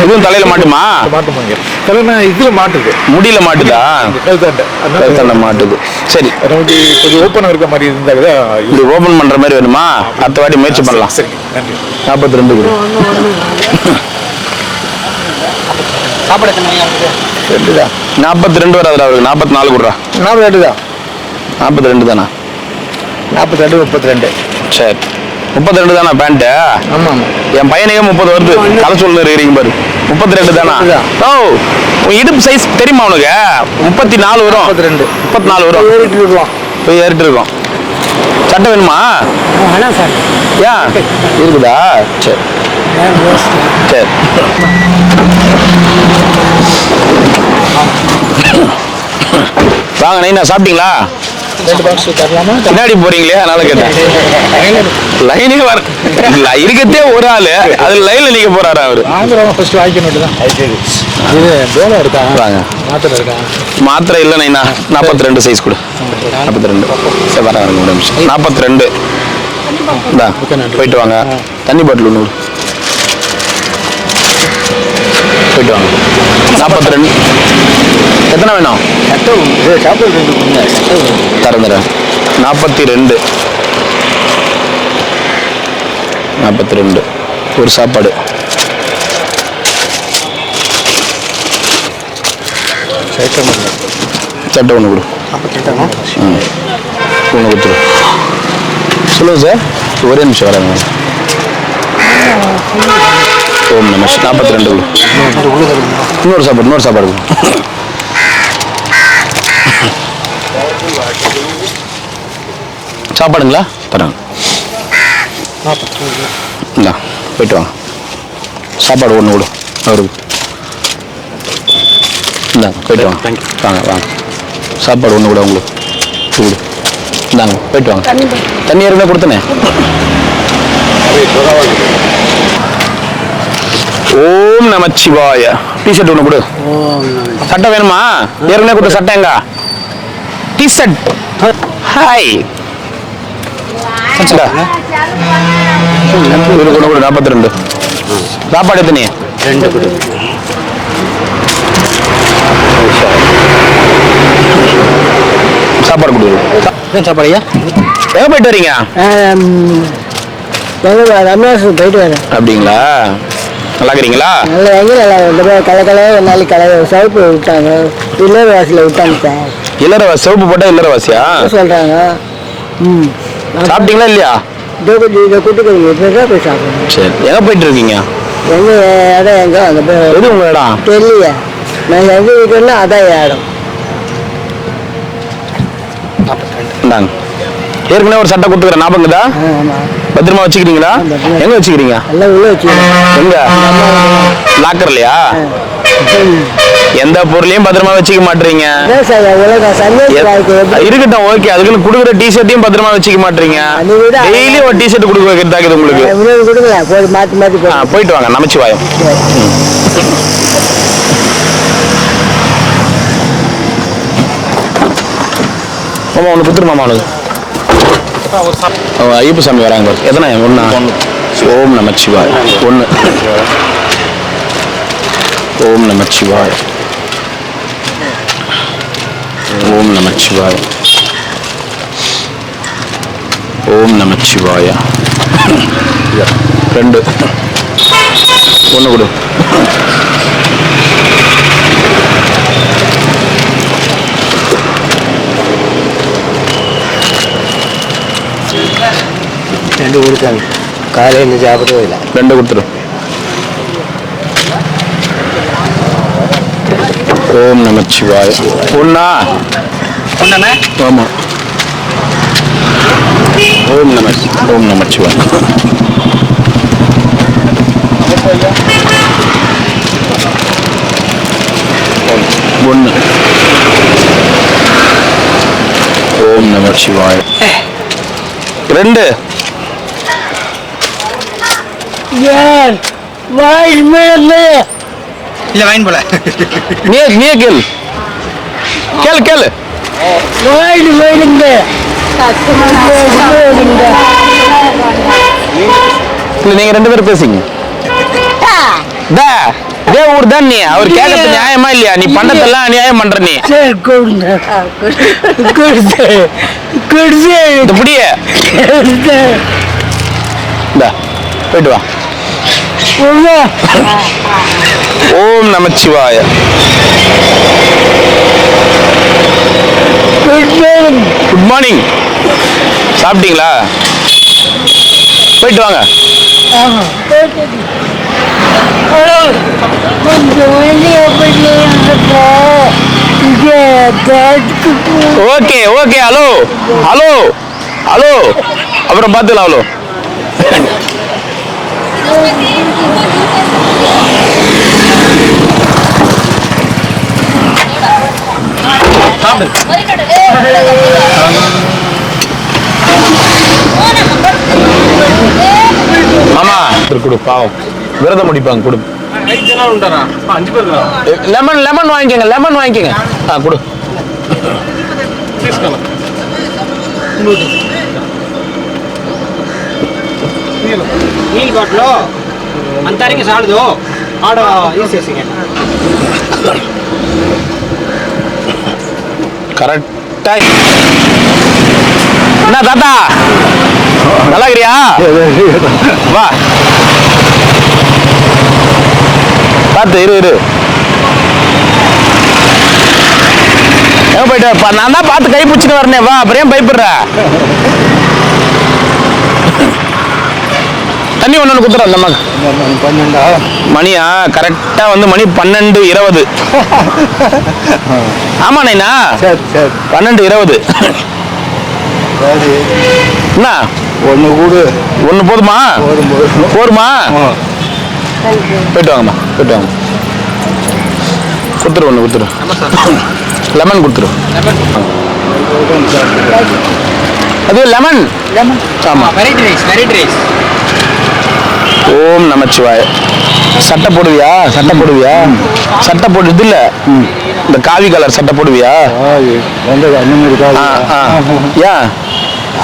இதுவும் தலையில மாட்டுமா மாட்டுமாங்க தலைமை இதுல மாட்டுது முடியல மாட்டுதா கழுத்தாண்ட மாட்டுது சரி நமக்கு கொஞ்சம் ஓப்பன் இருக்க மாதிரி இருந்தாங்க இது ஓபன் பண்ற மாதிரி வேணுமா அடுத்த வாட்டி முயற்சி பண்ணலாம் சரி நன்றி 42 கொடு சாப்பாடு எத்தனை மணி ஆகுது? 42 வராதுடா அவருக்கு 44 கொடுறா 42 தான் 42 தானா 42 32 சரி 32 தானா பேண்ட் ஆமா ஆமா என் பையனுக்கே 30 வருது கலை சொல்ல இருக்கிறீங்க பாரு 32 தானா ஓ உன் இடுப்பு சைஸ் தெரியுமா உனக்கு 34 வரும் 34 வரும் ஏறிட்டு இருக்கலாம் போய் ஏறிட்டு இருக்கோம் சட்டை வேணுமா வேணாம் சார். ஏன் இருக்குதா சரி சரி வாங்க நைனா சாப்பிட்டீங்களா 2 பாக்ஸ் தரலாமா பின்னாடி போறீங்களே அதனால கேட்டேன் லைனே வர இருக்கத்தே ஒரு ஆளு அதுல லைன்ல நிக்க போறாரு அவரு வாங்குறவங்க ஃபர்ஸ்ட் வாங்கிக்கணும் தான் இது டோலா இருக்கா வாங்க மாத்திரை இருக்கா மாத்திரை இல்லை நைனா 42 சைஸ் கொடு 42 சரி வர வரங்க ஒரு நிமிஷம் 42 இந்தா போயிட்டு வாங்க தண்ணி பாட்டில் ஒன்று போயிட்டு வாங்க 42 எத்தனை வேணும் தரந்துறேன் 42 ஒரு சாப்பாடு சட்டை ஒன்று கொடு ஒன்று கொடுத்துரு சொல்லுங்க சார் ஒரே நிமிஷம் வராங்க ஓம் நம 42 இன்னொரு சாப்பாடு சாப்பாடுங்களா தராங்க இந்தா போயிட்டு வாங்க சாப்பாடு ஒன்று கொடு அவருக்கு இந்தாங்க போயிட்டு வாங்க வாங்க வாங்க சாப்பாடு ஒன்று கூட உங்களுக்கு கொடு இந்தாங்க போயிட்டு வாங்க தண்ணி ஏற்கனவே கொடுத்தனே ஓம் நமச்சிவாய டிஷர்ட் ஒன்று கொடு சட்டை வேணுமா ஏற்கனவே கொடுத்த சட்டை எங்க டிஷர்ட் ஹாய் கொடு 42 சாப்பாடு எத்தனை 2 கொடு சாப்பாடு கொடு சாப்பாடுயா எங்க போயிட்டு வரீங்க ரமேஷ் போயிட்டு வரேன். அப்படிங்களா நல்லா இருக்கிறீங்களா நல்ல எங்கே நல்லா கலை நாளைக்கு கலை சவுப்பு விட்டாங்க இளவாசியில் விட்டாங்க சார் இளரவாசி சிவப்பு போட்டா இளரவாசியா சொல்கிறாங்க. சாப்பிட்டீங்களா இல்லையா இதை கூட்டுக்கிறீங்க இப்போ தான் போய் சாப்பிடுங்க. சரி எங்க போயிட்டு இருக்கீங்க எங்கே இடம் எங்கே அங்கே போய் எது உங்க இடம் தெரியலையா நான் எங்கே வீட்டுன்னா அதான் இடம். இந்தாங்க ஏற்கனவே ஒரு சட்டை கொடுத்துக்கிறேன் ஞாபகம்தா ஆமாம் பத்திரமா வச்சுக்கிறீங்களா எங்க வச்சுக்கிறீங்க எல்லாம் உள்ள வச்சுக்கிறேன். எங்க லாக்கர்லையா எந்த பொருளையும் பத்திரமா வச்சுக்க மாட்டீங்க. அதான் சார் உலகம் சந்தோஷ வாழ்க்கை எப்படி? இருக்கட்டும், ஓகே. அதுக்குன்னு கொடுக்குற டிஷர்ட்டையும் பத்திரமா வச்சுக்க மாட்டீங்க. டெய்லி ஒரு டிஷர்ட் கொடுக்க வைக்கிறதாக்குது உங்களுக்கு. கொடுக்கலாம் போய் மாற்றி மாற்றி போயிட்டு வாங்க. நமச்சிவாயம். மாமா ஒன்று புத்துரு மாமா அவனுக்கு. ஐயப்ப சாமி வராங்க. எத்தனை? ஒன்று. ஓம் நமச்சிவாய். ஒன்று. ஓம் நமச்சிவாய். ஓம் நமச்சிவாய். ஓம் நமச்சிவாய. 2. 1 கொடு. ரெண்டு கொடுத்தாங்க. காலையில் இருந்து சாப்பிடவே இல்லை. 2 கொடுத்துரு. ஓம் நமச்சிவாய. ஒண்ணா? ஒண்ணானே? ஆமா. ஓம் நமச்சிவாய. 1. ஓம் நமச்சிவாய. 2. இல்ல வாங்கி போல நீ கேளு கேளு கேளு. நீங்க 2 பேரும் பேசிங்க. இதே ஊர் தான் நீ. அவர் கேட்கறது நியாயமா இல்லையா? நீ பண்ணதெல்லாம் அநியாயம் பண்ற நீ. புடிய போயிட்டு வா. ஓம் நமச்சிவாய. Good morning. சாப்பிட்டீங்களா? போயிட்டு வாங்க. Okay okay. Hello hello hello. அப்புறம் பார்த்துக்கலாம். ஹலோ. மாமா கொடு. பாவம் விரதம் முடிப்பாங்க. கொடு. லெமன் லெமன் வாங்கிக்கங்க. லெமன் வாங்கிக்கங்க. கொடு. నీళ్ళు బాటిలో అంతరికి చాలదు ఆడ వేసేసి கரெக்டா. என்ன தாத்தா நல்லா இருக்கிறியா? வா பார்த்து இரு. எங்க போயிட்டு? நான் தான் பார்த்து கை பிடிச்சிட்டு வரனே. வா. அப்புறம் ஏன் பயப்படுற? தண்ணி ஒன்று குத்துறோம். அந்த மகன் 12 மணியா? கரெக்டா வந்து மணி 12:20. ஆமா நைனா. 12:20. என்ன? 1 கூடு. 1 போதுமா? போருமா? போயிட்டு வாங்கம்மா. போயிட்டு வாங்க. கொடுத்துரு. 1 கொடுத்துரு. லெமன் கொடுத்துரு. அது லெமன். ஆமா. వెరైటీ రైస్ ஓம் நமச்சிவாய. சட்டை போடுவியா? சட்டை போடுவியா? சட்டை போடுறது இல்ல, இந்த காவி கலர் சட்டை போடுவியா? ஏன்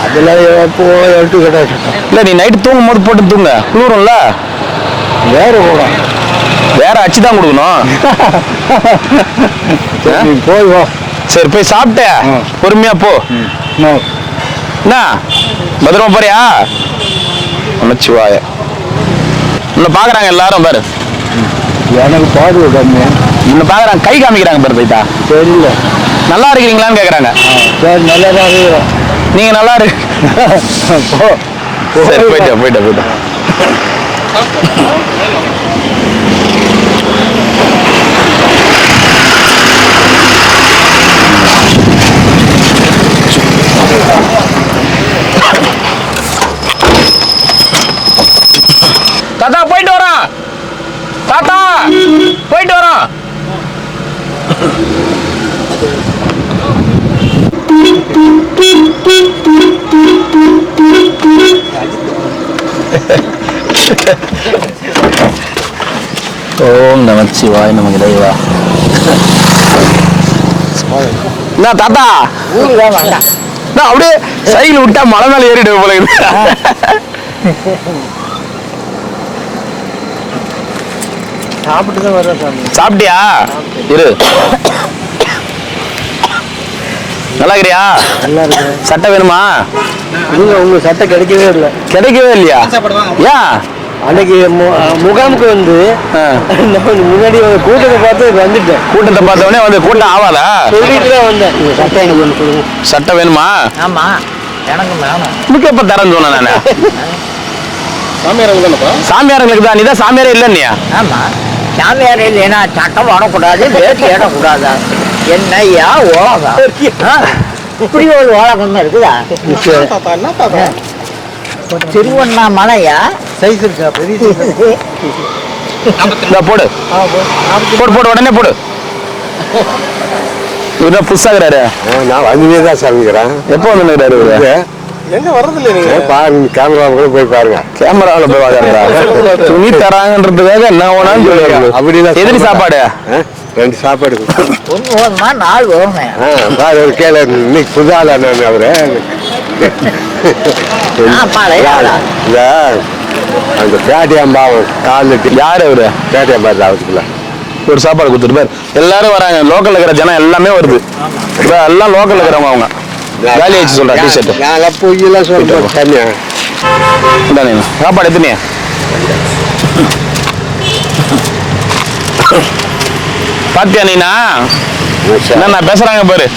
அதெல்லாம் எப்போ எடுத்து கிடையாது. இல்ல நீ நைட்டு தூங்கும் போது போட்டு தூங்க. குளிரும்ல. வேற போடும். வேற அச்சு தான் கொடுக்கணும். போய் வா. சரி போய் சாப்பிட்ட. பொறுமையா போ. என்ன பத்திரமா போறியா? நமச்சிவாய. உன்னை பாக்குறாங்க எல்லாரும் பாரு. எனக்கு பாடு கம்மி. உன்னை பாக்குறாங்க. கை காமிக்கிறாங்க பாரு. தைத்தா தெரியல. நல்லா இருக்கிறீங்களான்னு கேக்குறாங்க. சரி நல்லா தான் இருக்கிறோம். நீங்க நல்லா இருக்கு. சரி போயிட்டா. தாத்தா போயிட்டு வரோம். தாத்தா போயிட்டு வரோம். ஓம் நமச்சிவாய் நமக்கு இறைவா. என்ன தாத்தா நான் அப்படியே சைக்கிள் விட்டா மலை மேல ஏறிடுவேன் போல இருக்கு. சாப்பிட்டு தான் வர்றேன் சாமி. சாப்பிட்டியா? இரு. நல்லா இருக்கிறியா? நல்லா இருக்கு. சட்டை வேணுமா? உங்க சட்டை கிடைக்கவே இல்லை. கிடைக்கவே இல்லையா? ஏன்? அன்னைக்கு முகாமுக்கு வந்து முன்னாடி கூட்டத்தை பார்த்து வந்துட்டேன். கூட்டத்தை பார்த்தவொடனே வந்து கூட்டம் ஆவாதா? சொல்லிட்டு தான் வந்தேன். சட்டை எனக்கு ஒன்று கொடுங்க. சட்டை வேணுமா? ஆமா எனக்கு வேணும். உனக்கு எப்ப தரேன்னு சொன்னேன் நானு. சாமியார்களுக்கு தான். நீதான் சாமியாரே இல்லையா? ஆமா சாமியார் இல்லைன்னா சட்டம் வரக்கூடாது, வேட்டி ஏறக்கூடாது. என்னையா உலகம்? இப்படி ஒரு உலகம் இருக்குதா? திருவண்ணாமலையா? சைஸ் இருக்கா? பெரிய போடு போடு போடு, உடனே போடு. இவர்தான் புதுசாகிறாரு. நான் வந்துனே தான் சாமிக்கிறேன். எப்போ வந்துருக்காரு இவரு? எங்க வர்றதில்ல நீங்க? பாருங்க, கேமராவில் கூட போய் பாருங்க. கேமராவில் போய் வாங்குறா. துணி தராங்கன்றதுக்காக என்ன வேணாலும் சொல்லுவாரு. அப்படிதான். எதிரி சாப்பாடு? 2 சாப்பாடு. ஒன்று வேணுமா 4 வேணுமே? பாரு ஒரு கேள. இன்னைக்கு புதால நான் அவரு பழைய ஆளா? இந்த அந்த பேட்டியாம்பாவம் காலத்து யாரு அவரு? பேட்டியாம்பா அவத்துக்குள்ள ஒரு சாப்பாடு கொடுத்துட்டு பாரு. எல்லாரும் வராங்க. லோக்கல்ல இருக்கிற ஜனம் எல்லாமே வருது. இப்ப எல்லாம் லோக்கல்ல இருக்கிறவங்க. அவங்க காலி ஆயிடுச்சு சொல்றேன். டிஷர்ட் நான் பொய்யெல்லாம் சொல்றேன். தனியா சாப்பாடு எத்தனையா? பாத்தியா நீனா என்ன பேசுறாங்க பாரு.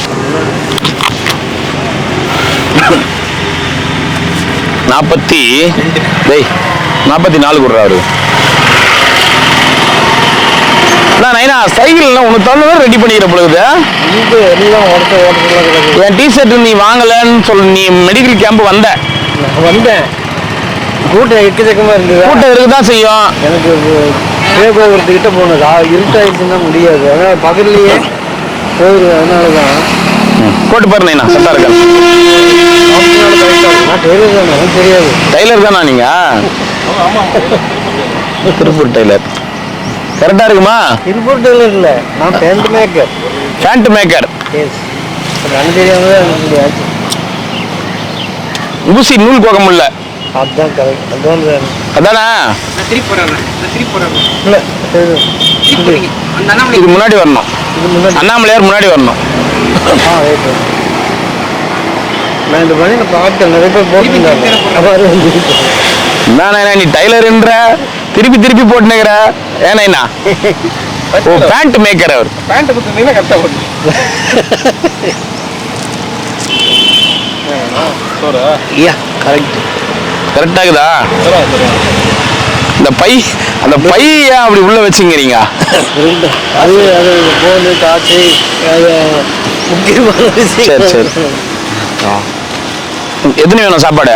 44 கொடுறாரு. நைனா சைக்கிள் உனக்கு தகுந்த ரெடி பண்ணிக்கிற பொழுது என் டிஷர்ட் நீ வாங்கலன்னு சொல்லு. நீ மெடிக்கல் கேம்ப் வந்தேன். கூட்டம் எக்கச்சக்கமா இருந்தது. கூட்டம் இருக்குதான் செய்யும். எனக்கு கிட்ட போனது இருட்டாயிடுச்சுன்னா முடியாது. அதனால பகல்லையே போயிடுது. அதனாலதான் போட்டு பாரு நைனா. சட்டா இருக்கா? டெய்லர் தான். எனக்கு தெரியாது. டைலர் தானா நீங்க? திருப்பூர் டைலர். கரெக்டா இருக்குமா? திருப்பூர் டெய்லர் இல்ல, நான் பேண்ட் மேக்கர். Pant maker. கண் தெரியாம தான் முடியாது. ஊசி நூல் போக முடியல. அதுதான் கரெக்ட். அதானா? இல்ல இது முன்னாடி வரணும். அண்ணாமலையார் முன்னாடி வரணும். நான் இந்த பண்ணி நான் பார்த்தேன். நிறைய பேர் போட்டுருந்தாங்க. என்ன நீ டைலர்ன்ற திருப்பி திருப்பி போட்டுனுக்கிற? ஏன்னா ஓ பேண்ட் மேக்கர் அவர். பேண்ட் கொடுத்தீங்கன்னா கரெக்டாக போட்டு. கரெக்டா இருக்குதா? அந்த பை ஏன் அப்படி உள்ள வச்சுங்கிறீங்க? அது போனு காய்ச்சி முக்கியமான விஷயம். சரி சரி. எத்தனை வேணும் சாப்பாடு?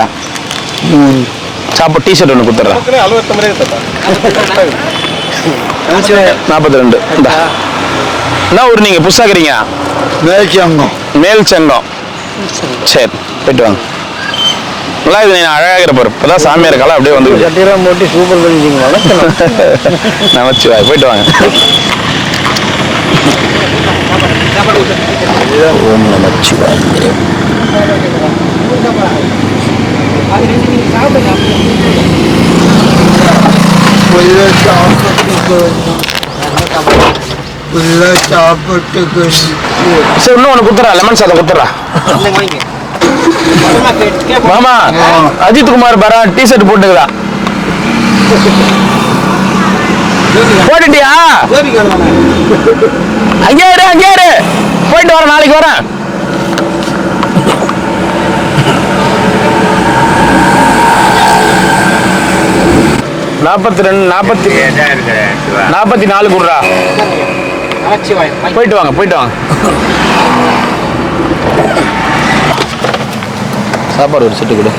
சாப்பாடு டிஷர்ட் ஒன்று கொடுத்துட்றேன். 42. என்ன ஊர் நீங்க? புதுசாக்குறீங்க? மேல் செங்கம். சரி போயிட்டு வாங்க. நல்லா இது அழகாகிற பாரு. இப்பதான் சாமியார் காலம் அப்படியே வந்து சட்டியெல்லாம் போட்டு சூப்பர் பண்ணிட்டீங்க. நமச்சிவாய். போயிட்டு வாங்க. ஓம் நமச்சிவாய். சரி இன்னும் ஒன்று குத்துறா. லெமன் சாதம் குத்துறா. மாமா அஜித் குமார் பாரா டிஷர்ட் போட்டுக்கிறா. போட்டுட்டியா? அங்கே இரு. போயிட்டு வரேன். நாளைக்கு வரேன். நாற்பத்தி 44 குடுறா. போயிட்டு வாங்க. சாப்பாடு ஒரு செட்டு கொடு.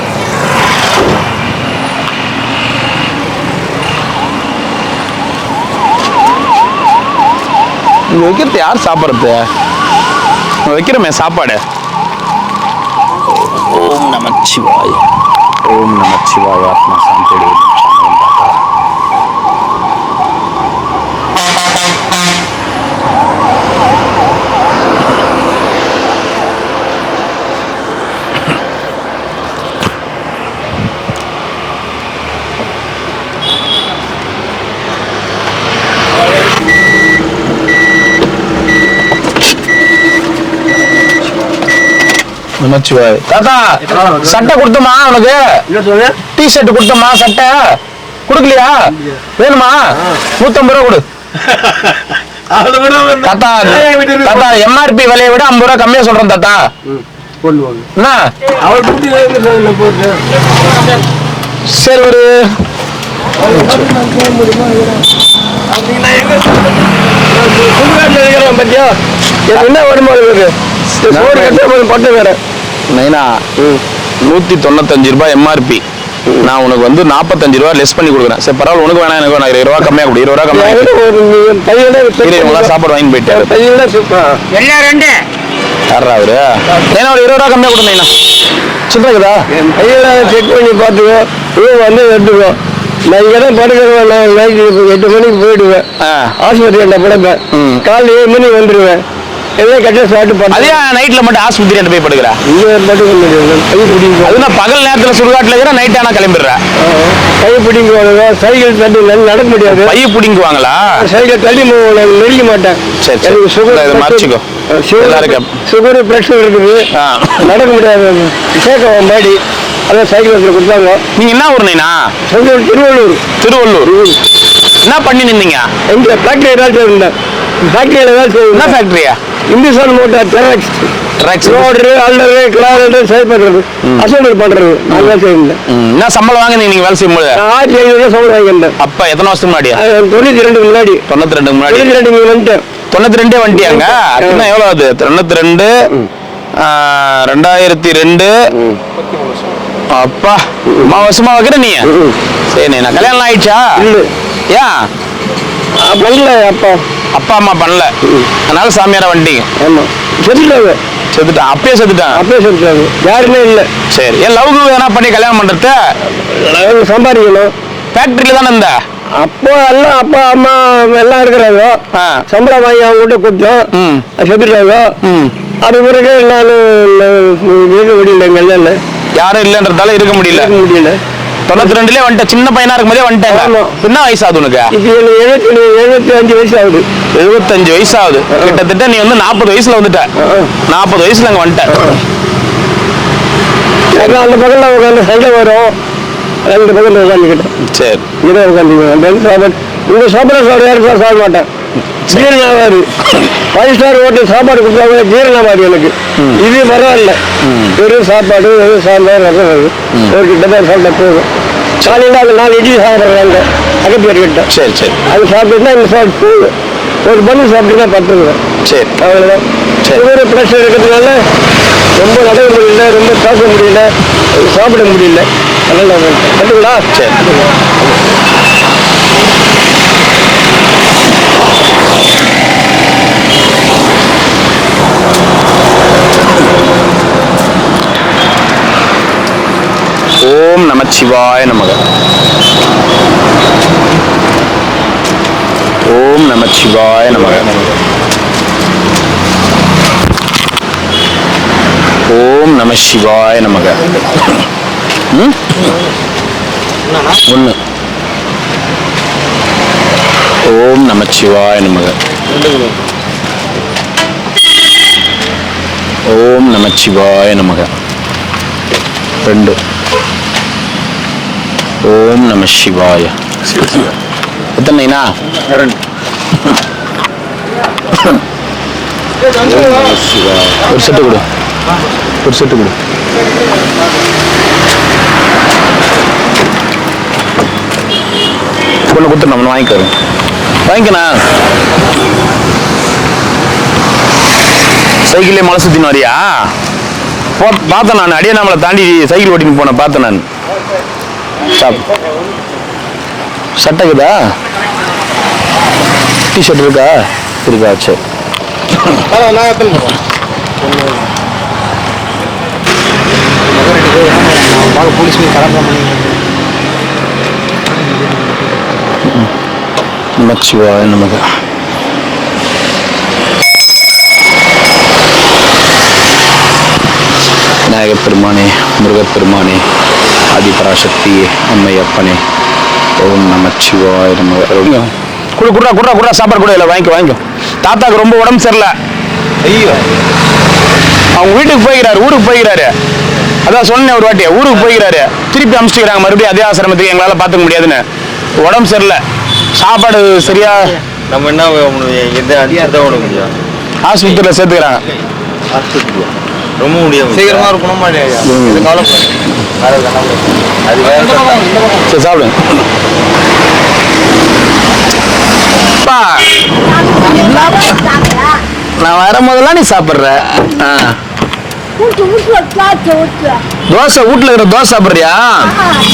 இங்க வைக்கிறது யார் சாப்பிட்றது? வைக்கிறோமே சாப்பாடு. ஓம் நமச்சிவாய. ஓம் நமச்சிவாய. ஆத்மா சாந்தி அடையட்டும். நமச்சிவாய். தாத்தா சட்டை கொடுத்தமா உனக்கு? டி ஷர்ட் கொடுத்தமா? சட்டை கொடுக்கலையா? வேணுமா? 150 ரூபா கொடு தாத்தா. தாத்தா எம்ஆர்பி விலையை விட 50 ரூபா கம்மியா சொல்றேன் தாத்தா. என்ன சரி ஒரு பத்தியா என்ன வருமானம் பட்டு வேற நைனா 195 ரூபாய் எம்ஆர்பி. நான் உனக்கு வந்து 45 ரூபா லெஸ் பண்ணி கொடுக்குறேன். சரி பரவாயில்ல, உனக்கு வேணாம் எனக்கு வேணாம். 20 ரூபா கம்மியா கொடு. 20 ரூபா கம்மியா சாப்பாடு வாங்கி போயிட்டாரு. எல்லாம் ரெண்டு யாரா அவரு? ஏன்னா ஒரு 20 ரூபா கம்மியா கொடு நைனா. சொல்றா கையில செக் பண்ணி பார்த்துக்கோ. வந்து எடுத்துக்கோ. நான் இங்கே தான் படுக்கிறேன். நான் நைட்டு 8 மணிக்கு போயிடுவேன். ஆஸ்பத்திரி என்ன படுப்பேன். காலையில் 7 மணிக்கு வந்துடுவேன். எல்லாம் கட்ட சாப்பிட்டு அதே நைட்ல மட்டும் ஆஸ்பத்திரி போய் படுக்கிறா? கை பிடிக்கும். அது நான் பகல் நேரத்துல சுடுகாட்டுல இருக்கிற நைட் ஆனா கிளம்பிடுறேன். கை பிடிங்குவாங்க. சைக்கிள் தட்டி நடக்க முடியாது. பைய பிடிங்குவாங்களா? சைக்கிள் தள்ளி நெருங்க மாட்டேன். சரி சரி சுகர் மாற்றிக்கோ. சுகர் பிரஷர் இருக்குது. நடக்க முடியாது. சேர்க்க பாடி அதான் சைக்கிள் கொடுத்தாங்க. நீங்க என்ன ஊர் நைனா? திருவள்ளூர். திருவள்ளூர். என்ன பண்ணி நின்னீங்க? எங்க ஃபேக்டரி ஏதாச்சும் இருந்தேன். ஃபேக்டரியில் ஏதாச்சும் என்ன ஃபேக்டரியா? இந்துஸ்தான் மோட்டார் ட்ரக்ஸ் ரோடு அல்லது கிளாஸ் சரி பண்றது, அசம்பிள் பண்றது. நான் செய்யல. என்ன சம்பளம் வாங்க நீங்க வேலை செய்யும்போது? 1500 சம்பளம் வாங்கிட்டேன். அப்ப எத்தனை வருஷத்துக்கு முன்னாடி? 92 முன்னாடி. 92 முன்னாடி. 92 வந்துட்டேன். 92 வந்துட்டியாங்க. இன்னும் எவ்வளவு ஆகுது? 92 2002. அப்பா வருஷமா வைக்கிற நீ? சரி நான் கல்யாணம் ஆயிடுச்சா? ஏன் பண்ணல? அப்பா அம்மா பண்ணல, அதனால சாமியார வந்துட்டீங்க. ஆமா செத்துட்டாங்க. செத்துட்டான்? அப்பயே செத்துட்டான்? அப்பயே செத்துட்டாங்க. யாருமே இல்லை. சரி ஏன் லவ் எதனா பண்ணி கல்யாணம் பண்றது? சம்பாதிக்கணும். ஃபேக்டரியில தானே இருந்த? அப்போ எல்லாம் அப்பா அம்மா எல்லாம் இருக்கிறாங்க. சம்பளம் வாங்கி அவங்க கிட்ட கொடுத்தோம். செத்துட்டாங்க. அது பிறகு நான் இருக்க முடியல. எங்க இல்லை யாரும் இல்லைன்றதால இருக்க முடியல. 92 வந்துட்டேன். சின்ன பையனா இருக்கும் போதே வந்துட்டேன். என்ன வயசாகுது உனக்கு? 75 வயசு ஆகுது. 75 வயசு ஆகுது. கிட்டத்தட்ட நீ வந்து 40 வயசுல வந்துட்ட. 40 வயசுல அங்க வந்துட்ட. அந்த பக்கத்துல உட்காந்து சண்டை வரும். அந்த பக்கத்துல உட்காந்துக்கிட்டேன். சரி இதை உட்காந்துக்குவேன். இந்த சாப்பாடு சாப்பிட மாட்டேன். ஜீரணமாகாது. 5 ஸ்டார் ஹோட்டல் சாப்பாடு கொடுத்தா கூட ஜீரணமாகாது எனக்கு. இது பரவாயில்ல. வெறும் சாப்பாடு, வெறும் சாம்பார், ரசம் வருது. ஒரு கிட்ட தான் சாப்பிட்டா போதும். காலையில் அது 4 இட்லி சாப்பிட்றாங்க அகப்பேர் கிட்ட. சரி சரி அது சாப்பிட்டுனா இந்த சாப்பிட்டு போதும். ஒரு பண்ணு சாப்பிட்டுனா பத்துருவேன். சரி அவ்வளோதான். சுகர் ப்ரெஷர் இருக்கிறதுனால ரொம்ப நடக்க முடியல, ரொம்ப பேச முடியல, சாப்பிட முடியல. அதனால கண்டுங்களா? சரி ஓம் நமச்சிவாய நமக. ஓம் நமச்சிவாய நமக. ஓம் நம சிவாய நமக. 1. ஓம் நமச்சிவாய நமக. ஓம் நமச்சிவாய நமக. 2. ஓம் நம சிவாய. எத்தனைனா? 2. ஒரு செட்டு கொடு. ஒரு செட்டு கொடு. கொண்டு கொடுத்து நம்ம வாங்கிக்கிறேன். வாங்கிக்கண்ணா. சைக்கிளே மலை சுத்தின்னு வரியா? பார்த்தேன் நான். அடியே நம்மளை தாண்டி சைக்கிள் ஓட்டின்னு போனேன். பார்த்தேன் நான். சட்டைக்குதா? டிஷர்ட் இருக்கா? இருக்கா? சரி நமச்சிவாய நமக. விநாயகப் பெருமானே, முருகப்பெருமானே, ஆதிபராசக்தியே, அம்மை அப்பனே, ஓம் நமச்சிவாய நமக. குடுறா சாப்பாடு கூட இல்லை, வாங்கிக்கோ. தாத்தாக்கு ரொம்ப உடம்பு சரியில்லை. ஐயோ, அவங்க வீட்டுக்கு போய்கிறாரு, ஊருக்கு போய்கிறாரு. அதான் சொன்னேன் ஒரு வாட்டி, ஊருக்கு போய்கிறாரு. திருப்பி அனுப்பிச்சுக்கிறாங்க மறுபடியும் அதே ஆசிரமத்துக்கு. எங்களால் பார்த்துக்க முடியாதுன்னு, உடம்பு சரியில்லை. சாப்பாடு சரியா நம்ம என்ன ஆஸ்பத்திரியில் சேர்த்துக்கிறாங்க. ரொம்ப முடியாது, சீக்கிரமா இருக்கணுமா? சரி சாப்பிடுங்க. நான் வரும்போதெல்லாம் நீ சாப்பிட்ற. தோசை வீட்டுல இருக்கிற தோசை சாப்பிட்றியா?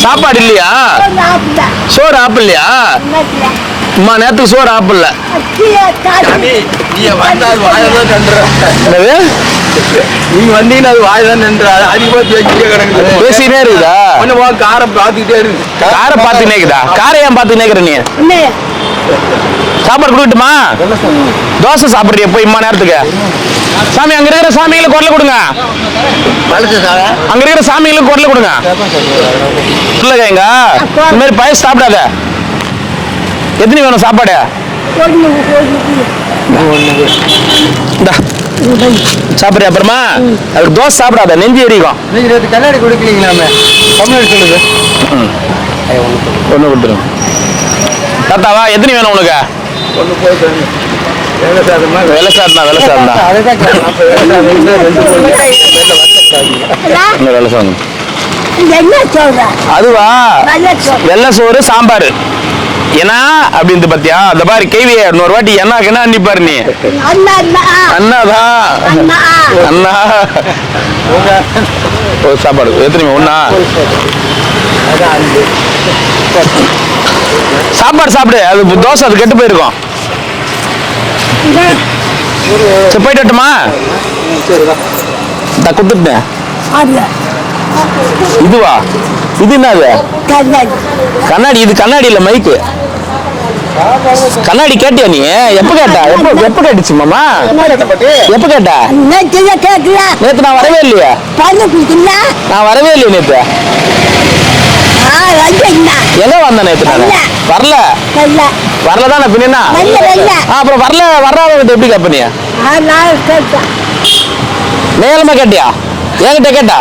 சாப்பாடு இல்லையா? சோறு ஆப்பிள்லையா? அம்மா நேரத்துக்கு சோறு ஆப்பிள்ல. நீங்க வந்தீங்கன்னா அது வாய்தான் நின்று அதிகமா கிடக்குது. பேசினே இருக்குதா? காரை பார்த்துக்கிட்டே இருக்கு. காரை பார்த்துனே இருக்குதா? காரை ஏன் பார்த்துனே இருக்கிற நீ? சாப்பாடு கொடுக்கட்டுமா? தோசை சாப்பிட்றியா போய் இம்மா நேரத்துக்கு? சாமி, அங்க இருக்கிற சாமிகளுக்கு குரல் கொடுங்க. அங்க இருக்கிற சாமிகளுக்கு குரல் கொடுங்க. இல்லைங்க, இந்த மாதிரி பயசு சாப்பிடாத. எத்தனை வேணும் சாப்பாடு? சாப்பிட்றியா? அப்புறமா அதுக்கு தோசை சாப்பிடாத, நெஞ்சு எரிக்கும். நீங்க கண்ணாடி கொடுக்கலீங்களாமே, தமிழ் சொல்லுது. ஒன்று கொடுத்துருங்க. தாத்தாவா, எத்தனை வேணும் உனக்கு? ஒன்று போயிட்டு வெள்ளை சாதம் தான். வெள்ளை சாதம் அதுவா? வெள்ளை சோறு சாம்பார். ஏன்னா அப்படின்னு பாத்தியா? அந்த மாதிரி கேள்விய இன்னொரு வாட்டி என்ன அன்னிப்பாரு நீ. அண்ணாதான் அண்ணா. சாப்பாடு எத்தனை? ஒண்ணா? சாப்பாடு சாப்பிடு. அது தோசை, அது கெட்டு போயிருக்கும். சரி, போயிட்டுமா? குத்துட்டேன். இதுவா? இது என்னது? கண்ணாடி. இது கண்ணாடி இல்ல, மைக்கு. கண்ணாடி கேட்டியா நீ? எப்ப கேட்டா? எப்ப கேட்டுச்சு மாமா? எப்ப கேட்டா? நேத்து நான் வரவே இல்லையா? நான் வரவே இல்லையே நேத்து. எங்க வந்த நேத்து? நான் வரலதான். பின்னா அப்புறம் வர்றாத எப்படி கேப்ப நீ? மேலமா கேட்டியா? என்கிட்ட கேட்டா?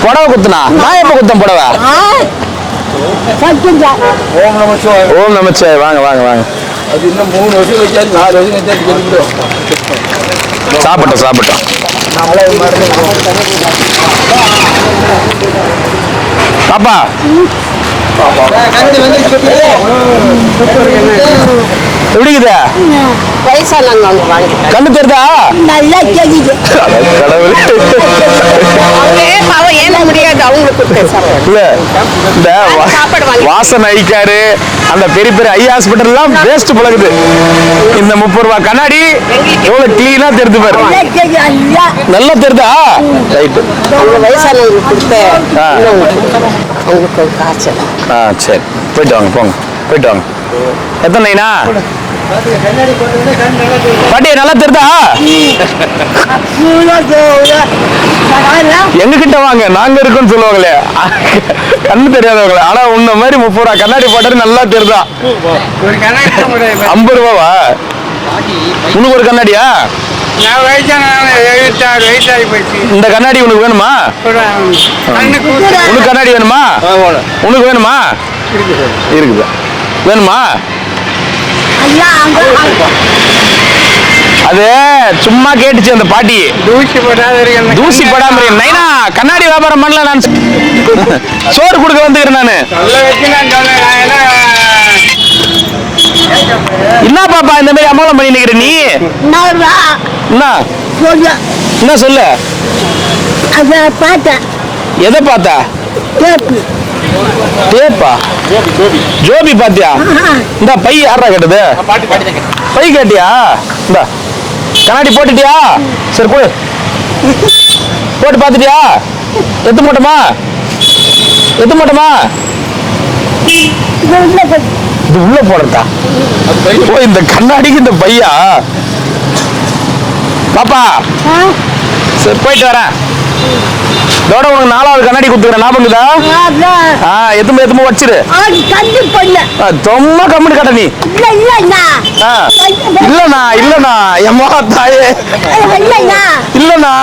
புடவை குத்துனா? நான் எப்ப குத்தம் புடவை? ஓம் நமச்சிவாய. வாங்க வாங்க வாங்க. அது இன்னும் 3 வருஷம் வச்சாச்சு, 4 வருஷம் வச்சாச்சு. சாப்பிட்டோம். பாப்பா, எப்படிக்குது? கண்ணு தெரியுதா? நல்லா தெரியுது. இல்ல, இந்த வாசனை அழிக்காரு அந்த பெரிய பெரிய ஐ ஹாஸ்பிட்டல் எல்லாம் வேஸ்ட் பழகுது. இந்த 30 ரூபாய் கண்ணாடி எவ்வளவு கிளீனா தெரிஞ்சு பாரு. நல்லா தெரியுதா? ரைட்டு. சரி, போயிட்டு வாங்க, போயிட்டு வாங்க. எத்தனைண்ணா பாட்டி? நல்லா தெரியுதா? எங்க கிட்ட வாங்க, நாங்க இருக்கோம்னு சொல்லுவாங்களே, கண்ணு தெரியாதவங்களே. ஆனா உன்ன மாதிரி 30 ரூபா கண்ணாடி போட்டாரு நல்லா தெரியுதா? 50 ரூபாவா உனக்கு ஒரு கண்ணாடியா? இந்த கண்ணாடி உனக்கு வேணுமா? உனக்கு கண்ணாடி வேணுமா? உனக்கு வேணுமா? இருக்குது. வேணுமா? அது சும்மா கேட்டுச்சு அந்த பாட்டி. தூசி படாம நைனா கண்ணாடி வியாபாரம் பண்ணல. நான் சோறு கொடுக்க வந்துக்கிறேன் நானு. என்ன பாப்பா இந்த மாதிரி அமலம் பண்ணி நிக்கிற நீ? என்ன சொல்லு? எதை பார்த்தா? டேப்பா? ஜோபி பாத்தியா? இந்த பை யாரா கேட்டது? பை கேட்டியா? இந்த கண்ணாடி போட்டுட்டியா? சரி கொடு. போட்டு பார்த்துட்டியா? எத்து மாட்டோமா? எத்து மாட்டோமா? இது உள்ள போடுறதா? ஓ, இந்த கண்ணாடிக்கு இந்த பையா? பாப்பா சரி போயிட்டு வரேன். இதோட உனக்கு 4வது கண்ணாடி கொடுத்துக்கிறேன், ஞாபகம்தா? எத்துமா வச்சிரு. ரொம்ப கம்மி கட்ட நீ. இல்லண்ணா எம்மா தாயே, இல்லண்ணா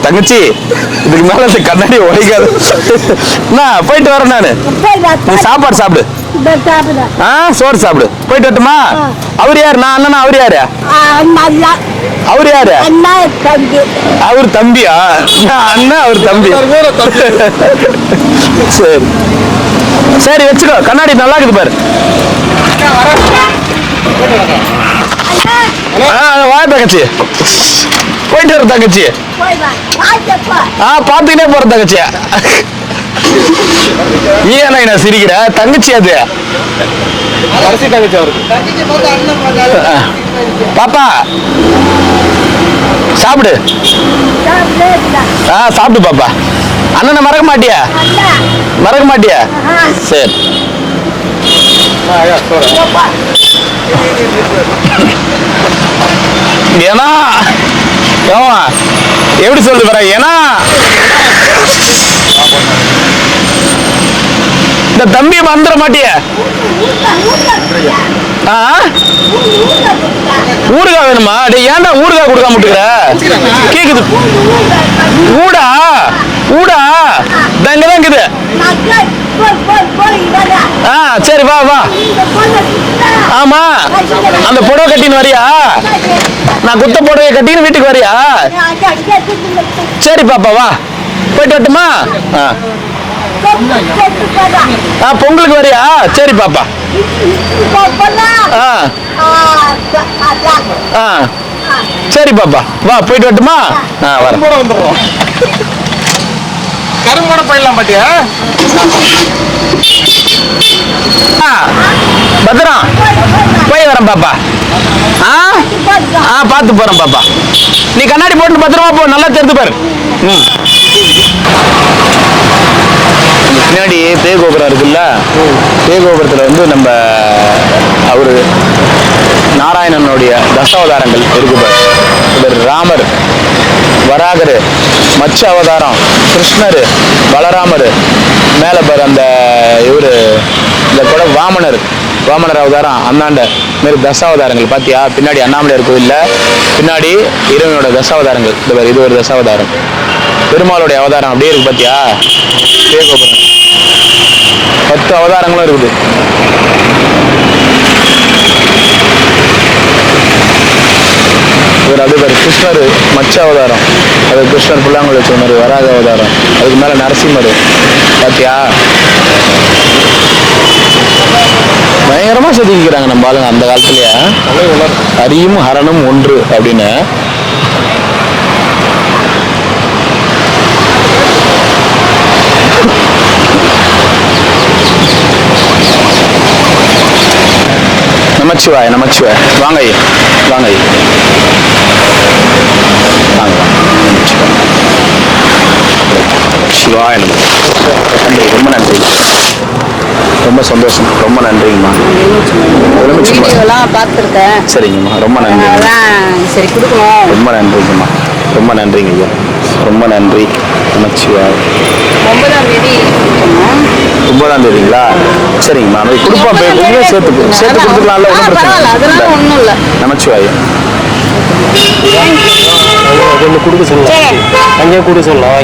தங்கச்சி, இதுக்கு மேல இந்த கண்ணாடி உடைக்காது. போயிட்டு வரேன் நானு. நீ சாப்பாடு சாப்பிடு. சோறு சாப்பிடு. போயிட்டு வரட்டுமா? அவர் யாரு? நான் அண்ணனா? அவர் யாரு? அவர் யாரு? அவர் தம்பியா? அண்ணா அவர் தம்பி. சரி சரி வச்சுக்கோ. கண்ணாடி நல்லா இருக்குது பாரு. வாய தங்கச்சி. போயிட்டு வர தங்கச்சி. பாத்துக்கிட்டே போற தங்கச்சி. நீ என்ன சிரிக்கிற? தங்கச்சி அது தங்கச்சி. அவருக்கு பாப்பா சாப்பிடு. சாப்பிடு பாப்பா. அண்ணனை மறக்க மாட்டியா? மறக்க மாட்டியா? சரி. ஏன்னா எப்படி சொல்லு வர? ஏன்னா இந்த தம்பி வந்துட மாட்டிய? ஊறுகாய் வேணுமா? ஏன்டா ஊறுகாய் கொடுக்காம விட்டுக்கிற? கேக்குது. ஊடா ஊடா இங்கதான் இருக்குது. சரி வா வா. ஆமா, அந்த புடவை கட்டின்னு வரியா? நான் குத்த புடவை கட்டின்னு வீட்டுக்கு வரியா? சரி பாப்பா வா. போயிட்டு வரட்டுமா? பொங்கலுக்கு வரியா? சரி பாப்பா. சரி பாப்பா வா. போயிட்டு வரட்டுமா? வரேன். கரும்போட போயிடலாம் பாட்டியா? பத்திரம் போய் வரேன் பாப்பா. பார்த்து போறேன் பாப்பா. நீ கண்ணாடி போட்டு பத்திரமா போ. நல்லா தெரிந்து பாரு. பின்னாடி பேகோபுரம் இருக்குல்ல, பேகோபுரத்தில் வந்து நம்ம அவரு நாராயணனுடைய தசாவதாரங்கள் இருக்கு பாரு. இவர் ராமர், வராகர், மச்ச அவதாரம், கிருஷ்ணர், பலராமர், மேலே பாரு அந்த இவரு இந்த கூட வாமனர் அவதாரம், அண்ணாண்ட மாரி தசாவதாரங்கள் பார்த்தியா? பின்னாடி அண்ணாமலையார் கோயிலில் பின்னாடி இறைவனோட தசாவதாரங்கள். இந்த பாரு, இது ஒரு தசாவதாரம். பெருமாளுடைய அவதாரம் அப்படியே இருக்கு பார்த்தியா? பேகோபுரம் 10 அவதாரங்களும் இருக்குது. இவர் அது பாரு கிருஷ்ணர் மச்ச அவதாரம், அது கிருஷ்ணர் புல்லாங்குழல் வச்ச மாதிரி வராக அவதாரம், அதுக்கு மேல நரசிம்மர் பாத்தியா? பயங்கரமா செதுக்கிக்கிறாங்க நம்ம ஆளுங்க அந்த காலத்துலயே. அரியும் ஹரனும் ஒன்று அப்படின்னு. நமச்சிவாய் நமச்சிவாய். வாங்க ஐயா, வாங்க ஐயா, வாங்க சிவாய நம. நன்றி, ரொம்ப நன்றி, ரொம்ப சந்தோஷம், ரொம்ப நன்றிங்கம்மா. பார்த்துருக்கேன். சரிங்கம்மா, ரொம்ப நன்றி. சரி கொடுக்கணும். ரொம்ப நன்றிங்கம்மா, ரொம்ப நன்றிங்க ஐயா, ரொம்ப நன்றி. நமச்சிவாய். 9ஆம் தேதி. 9ஆம் தேதிங்களா? சரிங்கம்மா, கொடுப்பா சேர்த்து கொடுத்துக்கலாம்ல, ஒன்றும் பிரச்சனை இல்லை. ஒன்றும் இல்லை. நமச்சிவாய். கொடுக்க சொல்லலாம், அங்கே கொடுக்க சொல்லலாம்.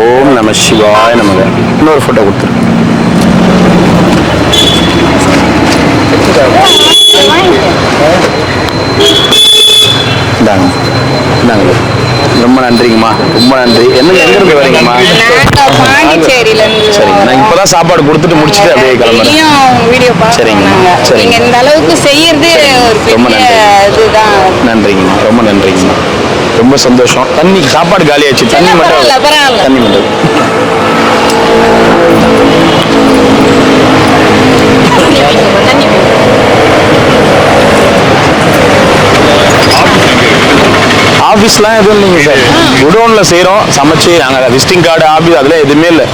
ஓம் நம சிவாய நமக. இன்னொரு போட்டோ கொடுத்துரு. இந்தாங்க இந்தாங்க. ரொம்ப நன்றிங்கம்மா, ரொம்ப நன்றி. எங்க இருந்து வரீங்கம்மா? சரிங்க, நான் இப்பதான் சாப்பாடு கொடுத்துட்டு முடிச்சுட்டு அப்படியே கிளம்புறேன். சரிங்கம்மா, சரிங்க. இந்த அளவுக்கு செய்யறது ரொம்ப நன்றி. நன்றிங்கம்மா, ரொம்ப நன்றிங்கம்மா, ரொம்ப சந்தோஷம். தண்ணி சாப்பாடு காலியாச்சு, தண்ணி மட்டும், தண்ணி மட்டும். ஆஃபீஸ்லாம் எதுவும் இல்லைங்க சார். குடோனில் செய்கிறோம், சமைச்சு நாங்கள் விசிட்டிங் கார்டு ஆஃபீஸ் அதெல்லாம் எதுவுமே இல்லை.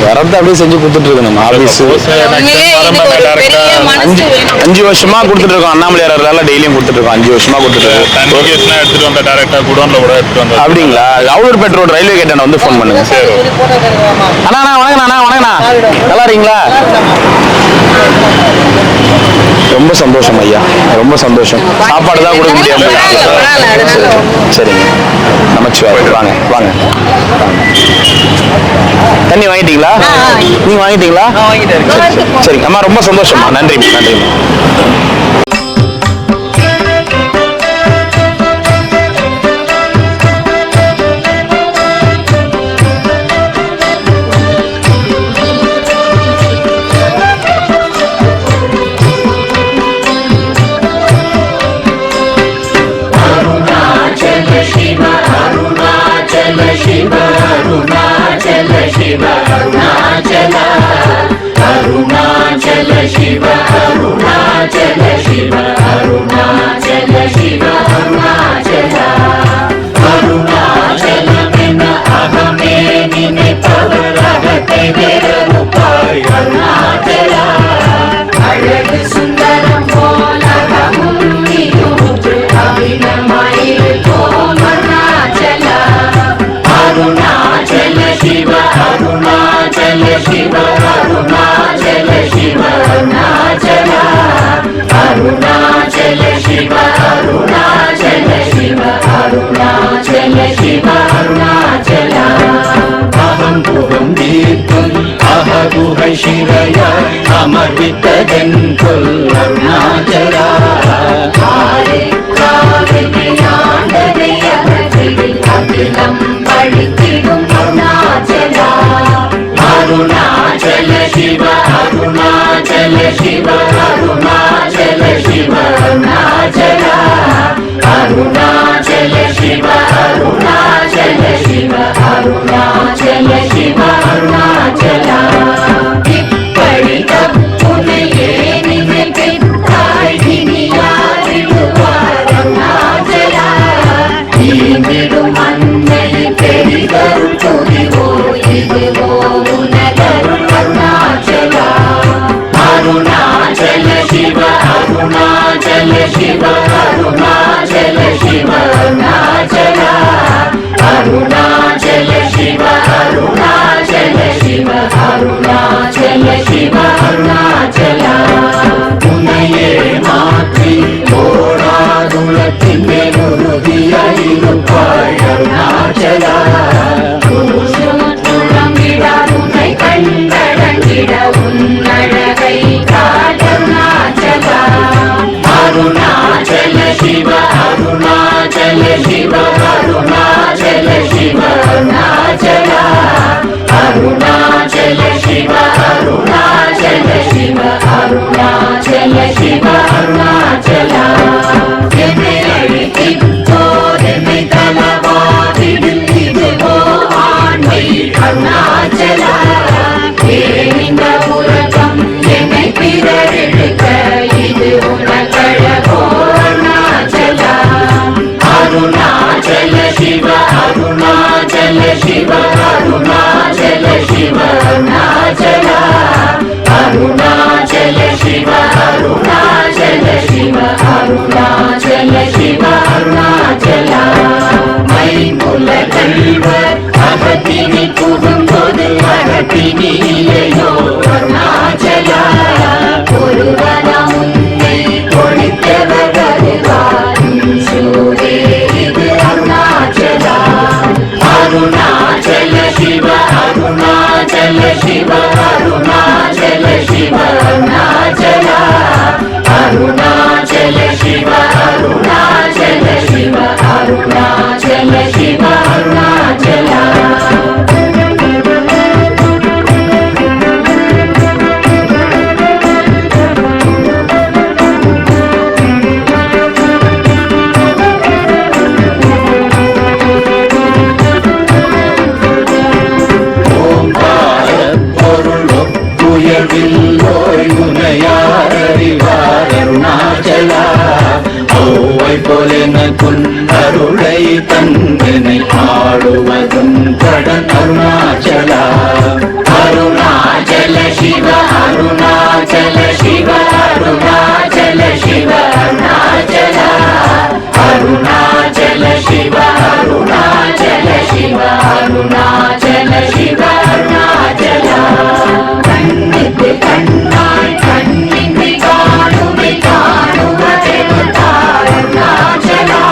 வரது அப்படியே செஞ்சு கொடுத்துட்டு இருக்கோம். நம்ம ஆஃபீஸ் அஞ்சு வருஷமா கொடுத்துட்டு இருக்கோம். அண்ணாமலையார் டெய்லியும் கொடுத்துட்டு இருக்கோம். 5 வருஷமா கொடுத்துட்டு இருக்கோம். எடுத்துட்டு வந்தா டேரக்டா குடோன்ல கூட எடுத்துட்டு வந்தா. அப்படிங்களா? அவுலூர்பேட் ரோடு ரயில்வே கேட்ட வந்து ஃபோன் பண்ணுங்க. அண்ணா வணக்கண்ணா. வணக்கண்ணா, நல்லா இருக்கீங்களா? ரொம்ப சந்தோஷம் ஐயா, ரொம்ப சந்தோஷம். சாப்பாடு தான் கொடுக்க முடியாது. சரிங்க, நமச்சிவாய். வாங்க வாங்க. தண்ணி வாங்கிட்டீங்களா? நீங்க வாங்கிட்டீங்களா? சரிங்க அம்மா, ரொம்ப சந்தோஷமா. நன்றி நன்றி. ಶಿರಯ ಅಮೃತದೆಂತುಲ್ ಅರುಣಾಚಲ அகிலம் பழித்திடும் அருணாச்சல அருணாச்சல சிவ அருணாச்சல சிவ அருணாச்சல சிவ அருணாச்சல அருணாச்சல சிவ அருணாச்சல சிவ அருணாச்சல சிவ அருணாச்சல இப்படி தப்புனையே நினைத்தாய் இனி யாரிடுவார் அருணாச்சல ீடும் அன்னை பெரிதருள் புரிவோ இதுவோ உனதருள் அருணாச்சல அருணாச்சல சிவ அருணாச்சல சிவ அருணாச்சல சிவ அருணாச்சல அருணாச்சல சிவ அருணாச்சல சிவ அருணாச்சல சிவ அருணாச்சல உன்னையே மாற்றி ஓடாதுலத்தின் மேலுருதியாயிருப்பாய் அருணாச்சல துளம்பிடாதுனை கண்டடங்கிட உன்னழகை காட்டருணாச்சல அருணாச்சல சிவ அருணாச்சல சிவ அருணாச்சல சிவ அருணாச்சல அருணாச்சல சிவ அருணாச்சல சிவ அருணாச்சல சிவ அருணாச்சல என்னை அழித்தோர் என்னை தலவாதிடில் இதுவோ ஆண்மை அருணாச்சல இந்த உலகம் என்னை பிறரெடுக்க இது உனக்கழகோ அருணாச்சல அருணாச்சல சிவ அருணாச்சல சிவ அருணாச்சல சிவ அருணாச்சல அருணாச்சல சிவ அருணாச்சல சிவ அருணாச்சல சிவ அருணாச்சல மைமுலகள்வர் அகத்தினி புகும்போது அகத்தினி இல்லையோ அருணாச்சல ஒருவர உன்னை ஒழித்தவர் வருவார் சூரே இது அருணாச்சல அருணாச்சல சிவ அருணாச்சல சிவ அருணாச்சல சிவ அருணாச்சல அருணாச்சல சிவ அருணாச்சல சிவ அருணாச்சல சிவ அருணாச்சல ஓம் பார பொருள் சிவ அருணாச்சலா கண்ணுக்கு கண்ணாய் கண்ணின்றி காணுமை காணுவதெல்லாம் அருணாச்சலா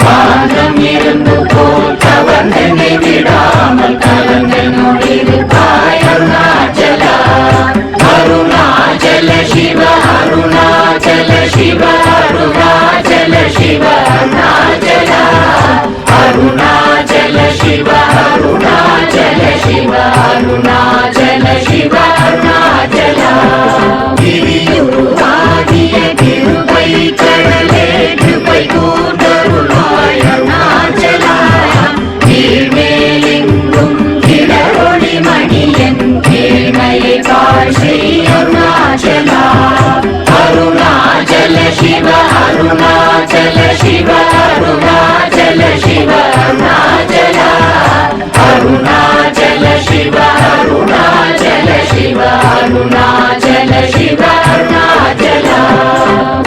காலம் இருந்து போல் கவர்ந்தனை விடாமல் கலந்து நொடிருப்பாய் அருணாச்சலா அருணாச்சல சிவ அருணாச்சல சிவ அருணாச்சல சிவ அருணாச்சலா அருணாச்சல சிவ அருணாச்சல சிவ அருணாச்சல சிவ அருணாச்சலா கிரியுருவாகிய கிருபை கடலே கிருபை கூந்தருளாய் அருணாச்சலா கீழ்மேலெங்கும் கிளரொளி மணியன் கேமையை காட்சி அருணாச்சலா அருணாச்சல சிவ அருணாச்சல சிவ அருணாச்சல சிவ அருணாச்சலா அருணாச்சல சிவ அருணாச்சல சிவ அருணாச்சல சிவ அருணாச்சலா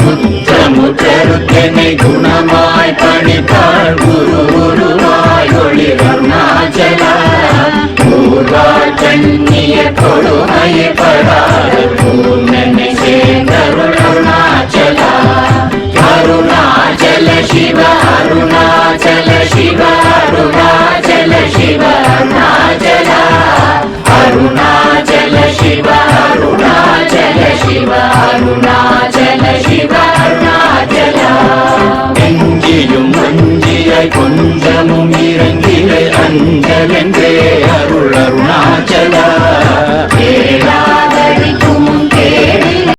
முத்தமுத்தருத்தனை குணமாய் பணித்தாள் குரு குருவாய் ஒளி அருணாச்சலா ஊர்வாழ் கண்ணிய கொடுமையை படாத பூர்ணனை சேர்ந்தருள் அருணாச்சலா அருணாச்சல சிவ அருணாச்சல சிவ அருணாச்சல சிவ அருணாச்சலா அருணாச்சல சிவ அருணாச்சல சிவ அருணாச்சல சிவ அருணாச்சலா எங்கியும் அஞ்சிய கொஞ்சமும் இறங்கிய அஞ்சல் என்று